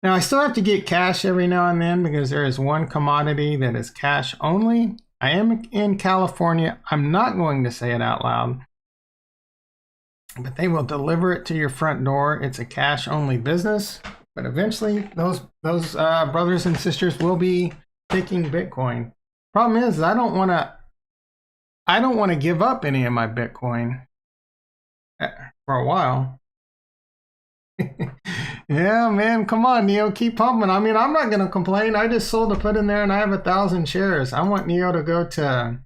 Now, I still have to get cash every now and then because there is one commodity that is cash only. I am in California. I'm not going to say it out loud, but they will deliver it to your front door. It's a cash only business, but eventually those brothers and sisters will be taking Bitcoin. Problem is, I don't want to give up any of my Bitcoin for a while. Yeah, man, come on, NIO, keep pumping. I mean, I'm not going to complain. I just sold to put in there and I have 1,000 shares. I want NIO to go to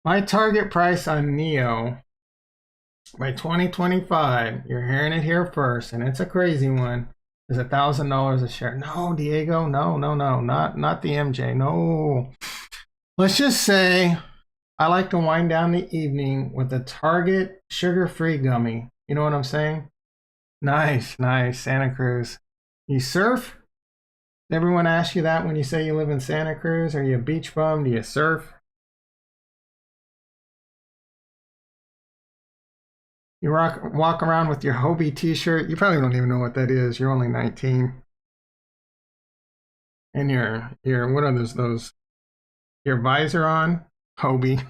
my target price on NIO by 2025. You're hearing it here first, and it's a crazy one. Is $1,000 a share. No, Diego, no, not the MJ. No. Let's just say I like to wind down the evening with a Target sugar-free gummy. You know what I'm saying? Nice, Santa Cruz. You surf? Does everyone ask you that when you say you live in Santa Cruz? Are you a beach bum? Do you surf? You walk around with your Hobie t-shirt. You probably don't even know what that is. You're only 19. And your what are those your visor on? Hobie.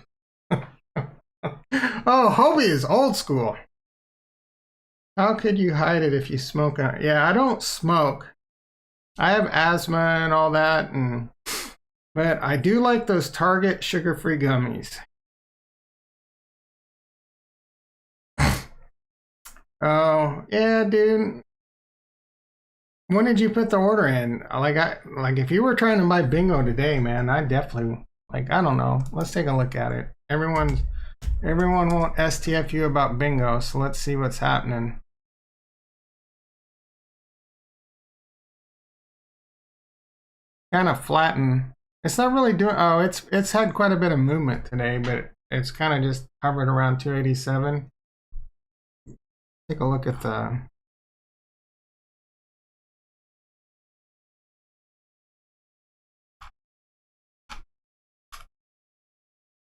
Oh, Hobie is old school. How could you hide it if you smoke? Yeah, I don't smoke. I have asthma and all that, but I do like those Target sugar-free gummies. Oh, yeah, dude. When did you put the order in? Like if you were trying to buy bingo today, man, I definitely, I don't know. Let's take a look at it. Everyone won't STF you about bingo, so let's see what's happening. Kind of flatten. It's not really doing, oh, it's had quite a bit of movement today, but it's kind of just hovered around 287. Take a look at the,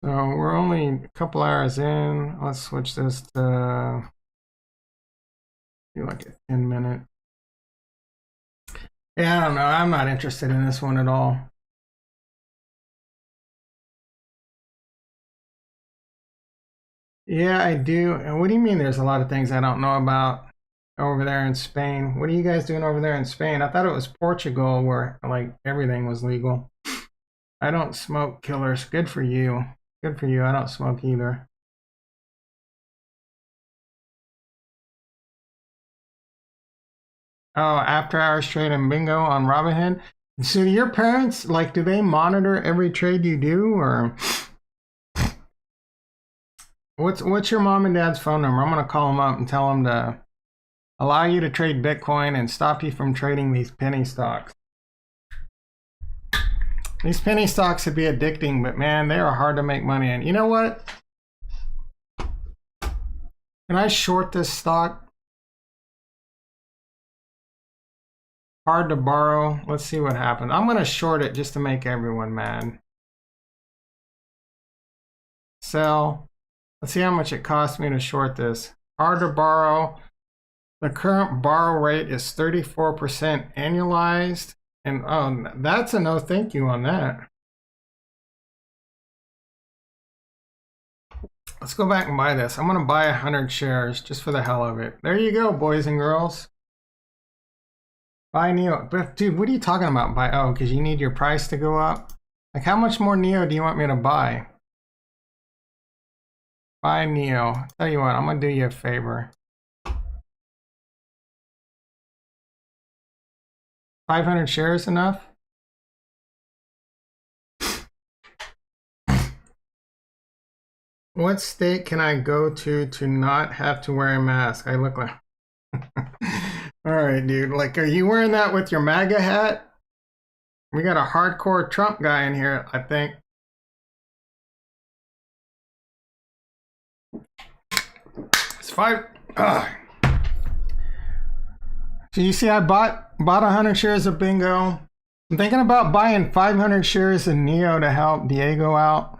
so we're only a couple hours in. Let's switch this to, do like a 10-minute. Yeah, I don't know. I'm not interested in this one at all. Yeah, I do. And what do you mean there's a lot of things I don't know about over there in Spain? What are you guys doing over there in Spain? I thought it was Portugal where like everything was legal. I don't smoke, killers. Good for you. Good for you. I don't smoke either. Oh, after hours trade and bingo on Robinhood. So your parents, like, do they monitor every trade you do, or what's your mom and dad's phone number? I'm gonna call them up and tell them to allow you to trade Bitcoin and stop you from trading these penny stocks. These penny stocks would be addicting, but man, they are hard to make money in. You know what? Can I short this stock? Hard to borrow. Let's see what happens. I'm going to short it just to make everyone mad. Sell. Let's see how much it costs me to short this. Hard to borrow. The current borrow rate is 34% annualized. And oh, that's a no thank you on that. Let's go back and buy this. I'm going to buy 100 shares just for the hell of it. There you go, boys and girls. Buy NIO. But dude, what are you talking about? Buy? Oh, because you need your price to go up? Like, how much more NIO do you want me to buy? Buy NIO. Tell you what, I'm going to do you a favor. 500 shares enough? What state can I go to not have to wear a mask? I look like... All right, dude. Like, are you wearing that with your MAGA hat? We got a hardcore Trump guy in here, I think. It's five. So you see, I bought 100 shares of Bingo. I'm thinking about buying 500 shares of NIO to help Diego out.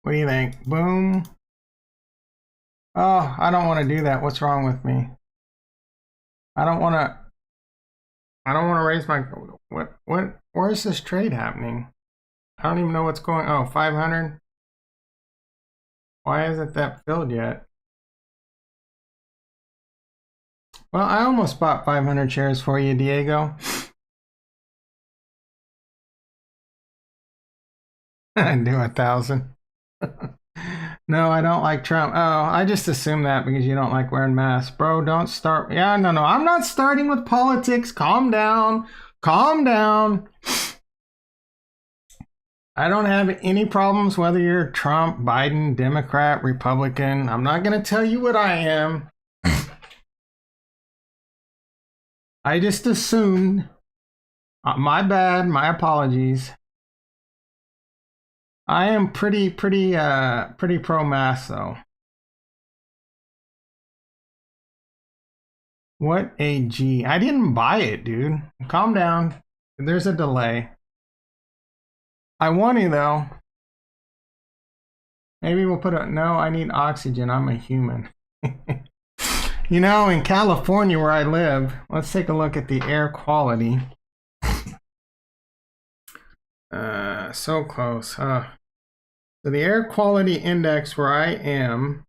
What do you think? Boom. Oh, I don't want to do that. What's wrong with me? I don't want to raise my, where is this trade happening? I don't even know what's going, oh, 500? Why isn't that filled yet? Well, I almost bought 500 shares for you, Diego. I'd do 1,000. No, I don't like Trump. Oh, I just assume that because you don't like wearing masks. Bro, don't start. Yeah, no, I'm not starting with politics. Calm down. Calm down. I don't have any problems whether you're Trump, Biden, Democrat, Republican. I'm not going to tell you what I am. I just assumed. My bad. My apologies. I am pretty pro-mask though. What a G. I didn't buy it, dude. Calm down. There's a delay. I want to though. Maybe we'll put a, no, I need oxygen. I'm a human. You know, in California where I live, let's take a look at the air quality. So close. So the air quality index where I am,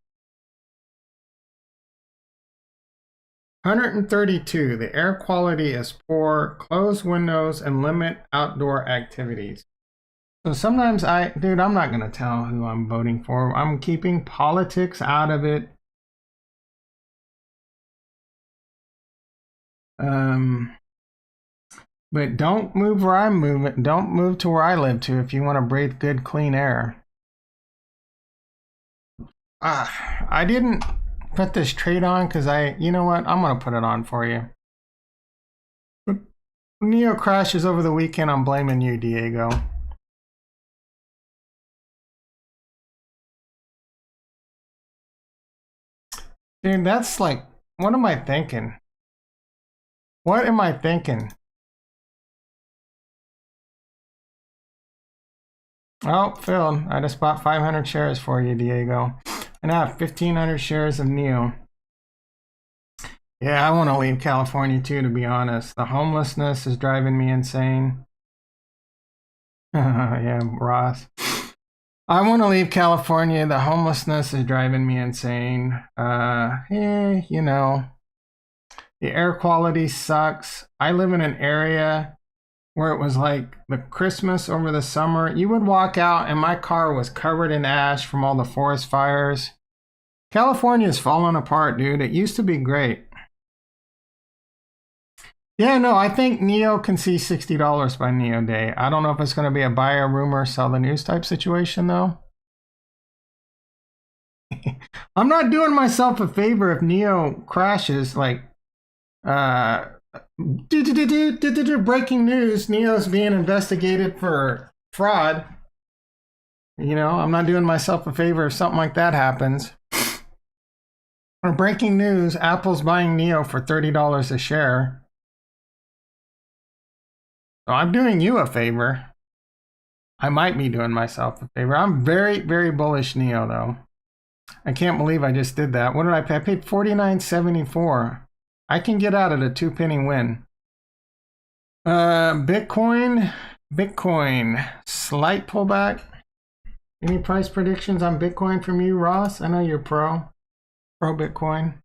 132. The air quality is poor. Close windows and limit outdoor activities. So sometimes dude, I'm not going to tell who I'm voting for. I'm keeping politics out of it. But don't move where I'm moving. Don't move to where I live to if you want to breathe good, clean air. I didn't put this trade on because you know what? I'm going to put it on for you. NIO crashes over the weekend. I'm blaming you, Diego. Dude, that's like, what am I thinking? What am I thinking? Oh, filled. I just bought 500 shares for you, Diego. And I have 1,500 shares of NIO. Yeah, I want to leave California too, to be honest. The homelessness is driving me insane. Yeah, Ross. I want to leave California. The homelessness is driving me insane. You know, the air quality sucks. I live in an area where it was like the Christmas over the summer. You would walk out and my car was covered in ash from all the forest fires. California's falling apart, dude. It used to be great. Yeah, no, I think NIO can see $60 by NIO day. I don't know if it's going to be a buy a rumor, sell the news type situation, though. I'm not doing myself a favor if NIO crashes, like, breaking news, NIO's being investigated for fraud. You know, I'm not doing myself a favor if something like that happens. Or breaking news, Apple's buying NIO for $30 a share. So I'm doing you a favor. I might be doing myself a favor. I'm very, very bullish NIO though. I can't believe I just did that. What did I pay? I paid $49.74. I can get out at a 2-penny win. Bitcoin, slight pullback. Any price predictions on Bitcoin from you, Ross? I know you're pro Bitcoin.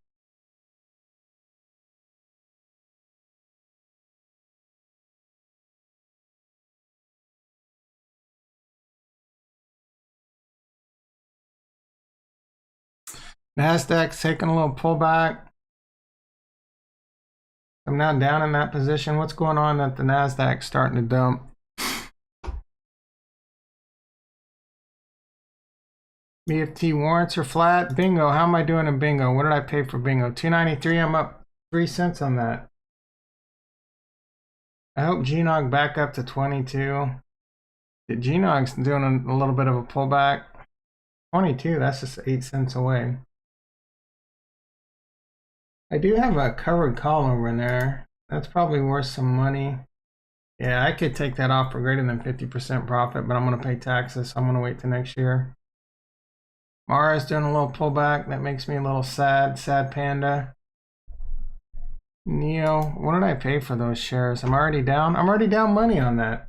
Nasdaq's taking a little pullback. I'm now down in that position. What's going on that the Nasdaq's starting to dump? BFT warrants are flat. Bingo. How am I doing in bingo? What did I pay for bingo? $2.93. I'm up 3 cents on that. I hope GNOG back up to 22. GNOG's doing a little bit of a pullback. 22. That's just 8 cents away. I do have a covered call over in there. That's probably worth some money. Yeah, I could take that off for greater than 50% profit, but I'm going to pay taxes, so I'm going to wait till next year. Mara's doing a little pullback. That makes me a little sad. Sad panda. NIO, what did I pay for those shares? I'm already down. I'm already down money on that.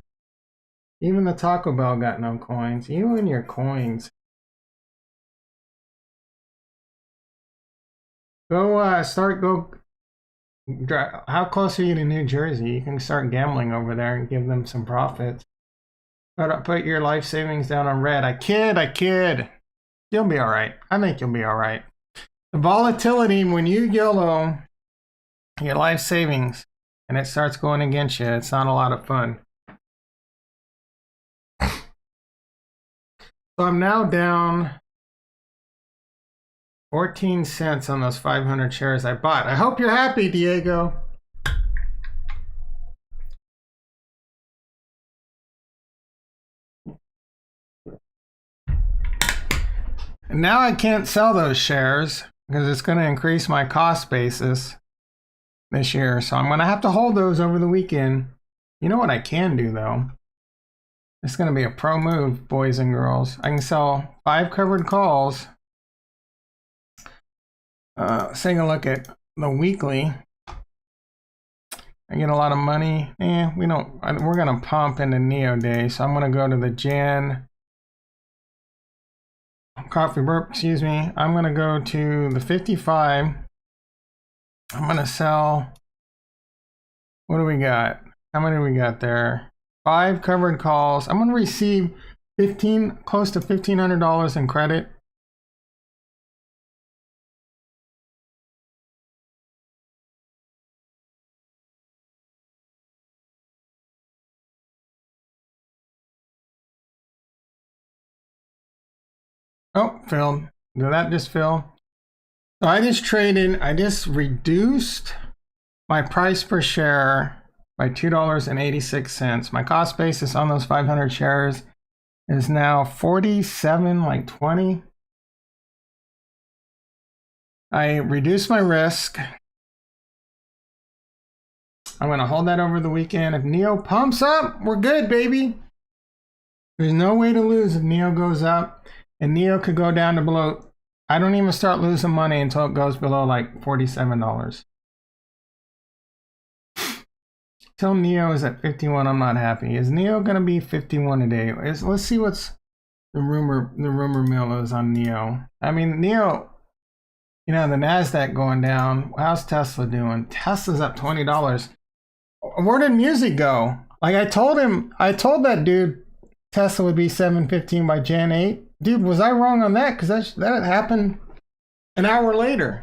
Even the Taco Bell got no coins. You and your coins. Go how close are you to New Jersey? You can start gambling over there and give them some profits. Put your life savings down on red. I kid. You'll be all right. I think you'll be all right. The volatility, when you YOLO your life savings and it starts going against you, it's not a lot of fun. So I'm now down 14 cents on those 500 shares I bought. I hope you're happy, Diego. And now I can't sell those shares because it's going to increase my cost basis this year. So I'm going to have to hold those over the weekend. You know what I can do though? It's going to be a pro move, boys and girls. I can sell 5 covered calls. Let's take a look at the weekly. I get a lot of money. We're going to pump into NIO day. So I'm going to go to the Jan coffee burp, excuse me. I'm going to go to the 55. I'm going to sell, what do we got? How many do we got there? 5 covered calls. I'm going to receive close to $1,500 in credit. Oh, filled. Did that just fill? So I just reduced my price per share by $2.86. My cost basis on those 500 shares is now 47.20. I reduced my risk. I'm going to hold that over the weekend. If NIO pumps up, we're good, baby. There's no way to lose if NIO goes up. And NIO could go down to below. I don't even start losing money until it goes below like $47. Till NIO is at 51, I'm not happy. Is NIO gonna be 51 today? Let's see what's the rumor mill is on NIO. I mean, NIO, you know, the Nasdaq going down. How's Tesla doing? Tesla's up $20. Where did music go? Like I told that dude Tesla would be 715 by Jan 8. Dude, was I wrong on that? Because that happened an hour later.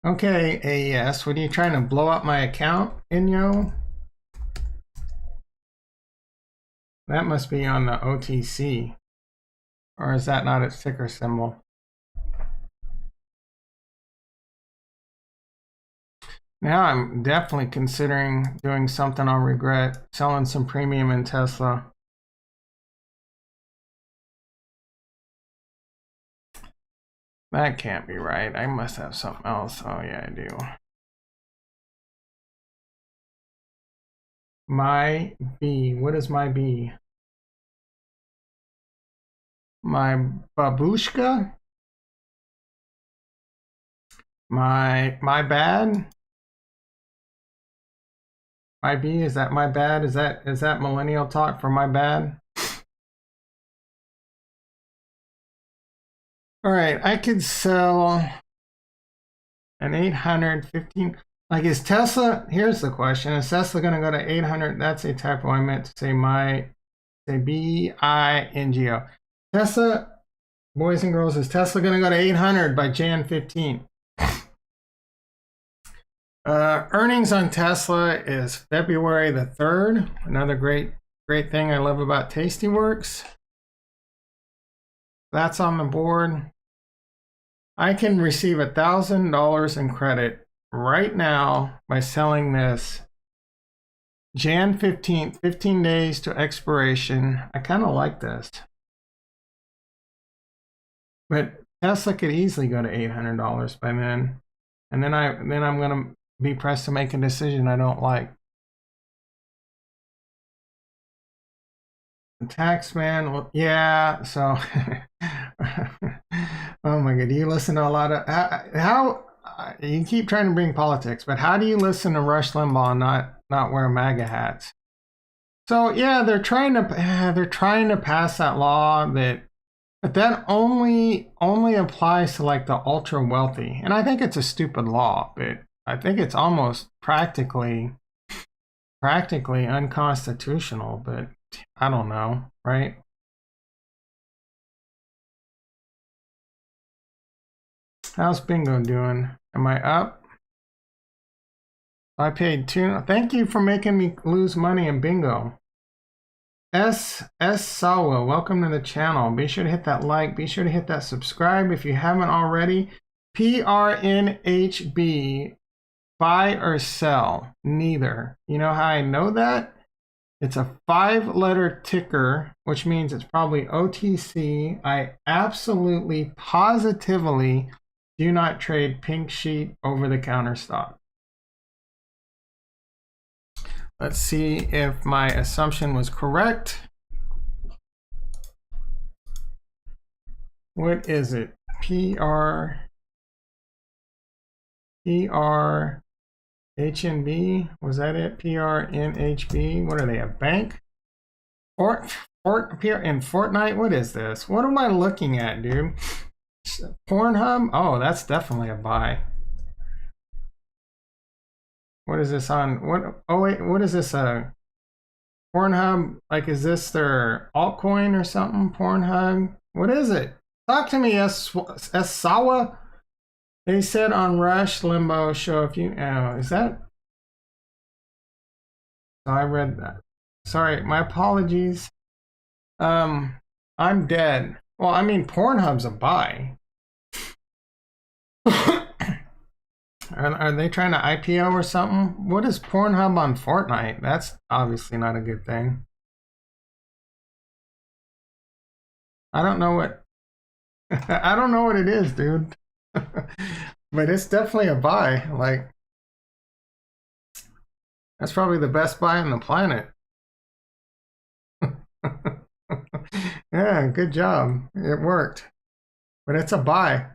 Okay, AES, what are you trying to blow up my account, Inyo? That must be on the OTC. Or is that not its ticker symbol? Now I'm definitely considering doing something I'll regret, selling some premium in Tesla. That can't be right. I must have something else. Oh yeah, I do. My B. What is my B? My babushka? My bad? My B, is that my bad? Is that millennial talk for my bad? All right, I could sell an 815. Like, is Tesla, here's the question, is Tesla going to go to 800? That's a typo. I meant to say BINGO. Tesla, boys and girls, is Tesla going to go to 800 by Jan 15? Earnings on Tesla is February the 3rd. Another great thing I love about Tastyworks. That's on the board. I can receive $1,000 in credit right now by selling this Jan 15th, 15 days to expiration. I kind of like this. But Tesla could easily go to $800 by then. And then I'm going to be pressed to make a decision I don't like. The tax man, well, yeah, so oh my god, do you listen to a lot of how you keep trying to bring politics, but how do you listen to Rush Limbaugh and not wear MAGA hats? So yeah, they're trying to pass that law but that only applies to like the ultra wealthy, and I think it's a stupid law, but I think it's almost practically unconstitutional, but I don't know, right? How's Bingo doing? Am I up? I paid $2. Thank you for making me lose money in Bingo. S Sawa, welcome to the channel. Be sure to hit that like. Be sure to hit that subscribe if you haven't already. PRNHB, buy or sell? Neither. You know how I know that? It's a 5-letter ticker, which means it's probably OTC. I absolutely, positively do not trade pink sheet over-the-counter stock. Let's see if my assumption was correct. What is it? HNB, was that it? PRNHB, what are they, a bank? In Fortnite, what is this? What am I looking at, dude? Pornhub? Oh, that's definitely a buy. What is this on? What? Oh wait, what is this? Pornhub? Like, is this their altcoin or something? Pornhub? What is it? Talk to me, S Sawa. They said on Rush Limbaugh show if you. Oh, is that? Oh, I read that. Sorry, my apologies. I'm dead. Well, I mean, Pornhub's a buy. Are they trying to IPO or something? What is Pornhub on Fortnite? That's obviously not a good thing. I don't know what I don't know what it is, dude. But it's definitely a buy. Like, that's probably the best buy on the planet. Yeah, good job. It worked. But it's a buy.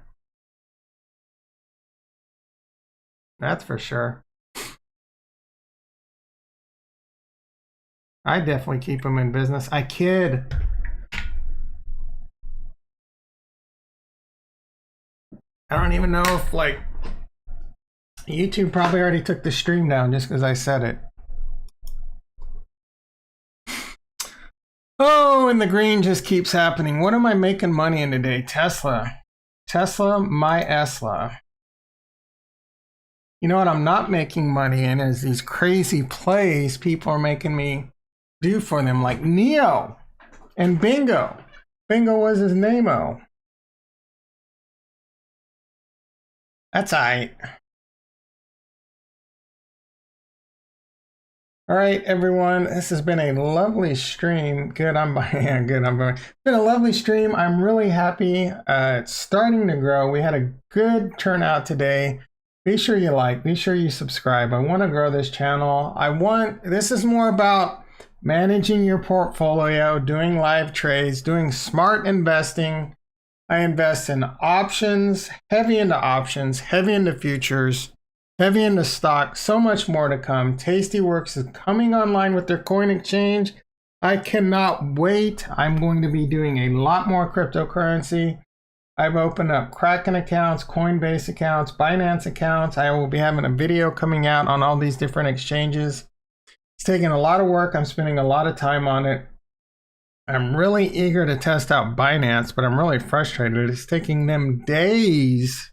That's for sure. I definitely keep them in business. I kid. I don't even know if like YouTube probably already took the stream down just because I said it. Oh, and the green just keeps happening. What am I making money in today? Tesla. Tesla, my Esla. You know what I'm not making money in is these crazy plays people are making me do for them, like NIO and BNGO. BNGO was his name-o. That's all right. All right, everyone. This has been a lovely stream. Good, yeah, good. It's been a lovely stream. I'm really happy. It's starting to grow. We had a good turnout today. Be sure you like. Be sure you subscribe. I want to grow this channel. This is more about managing your portfolio, doing live trades, doing smart investing. I invest in options, heavy into futures, heavy into stock, so much more to come. Tastyworks is coming online with their coin exchange. I cannot wait. I'm going to be doing a lot more cryptocurrency. I've opened up Kraken accounts, Coinbase accounts, Binance accounts. I will be having a video coming out on all these different exchanges. It's taking a lot of work. I'm spending a lot of time on it. I'm really eager to test out Binance, but I'm really frustrated. It's taking them days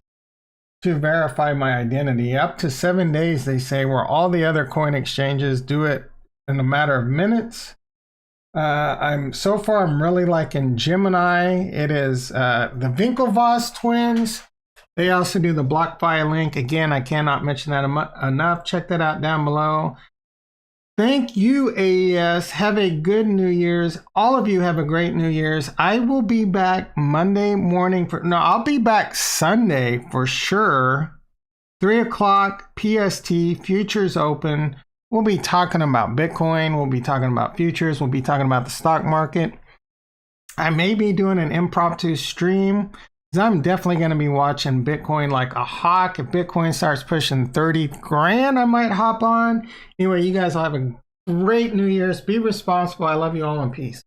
to verify my identity. Up to 7 days, they say, where all the other coin exchanges do it in a matter of minutes. So far, I'm really liking Gemini. It is the Winklevoss twins. They also do the BlockFi link. Again, I cannot mention that enough. Check that out down below. Thank you, AES. Have a good New Year's. All of you have a great New Year's. I will be back Monday morning I'll be back Sunday for sure. 3 o'clock PST, futures open. We'll be talking about Bitcoin. We'll be talking about futures. We'll be talking about the stock market. I may be doing an impromptu stream. I'm definitely going to be watching Bitcoin like a hawk. If Bitcoin starts pushing 30 grand, I might hop on. Anyway, you guys will have a great New Year's. Be responsible. I love you all, and peace.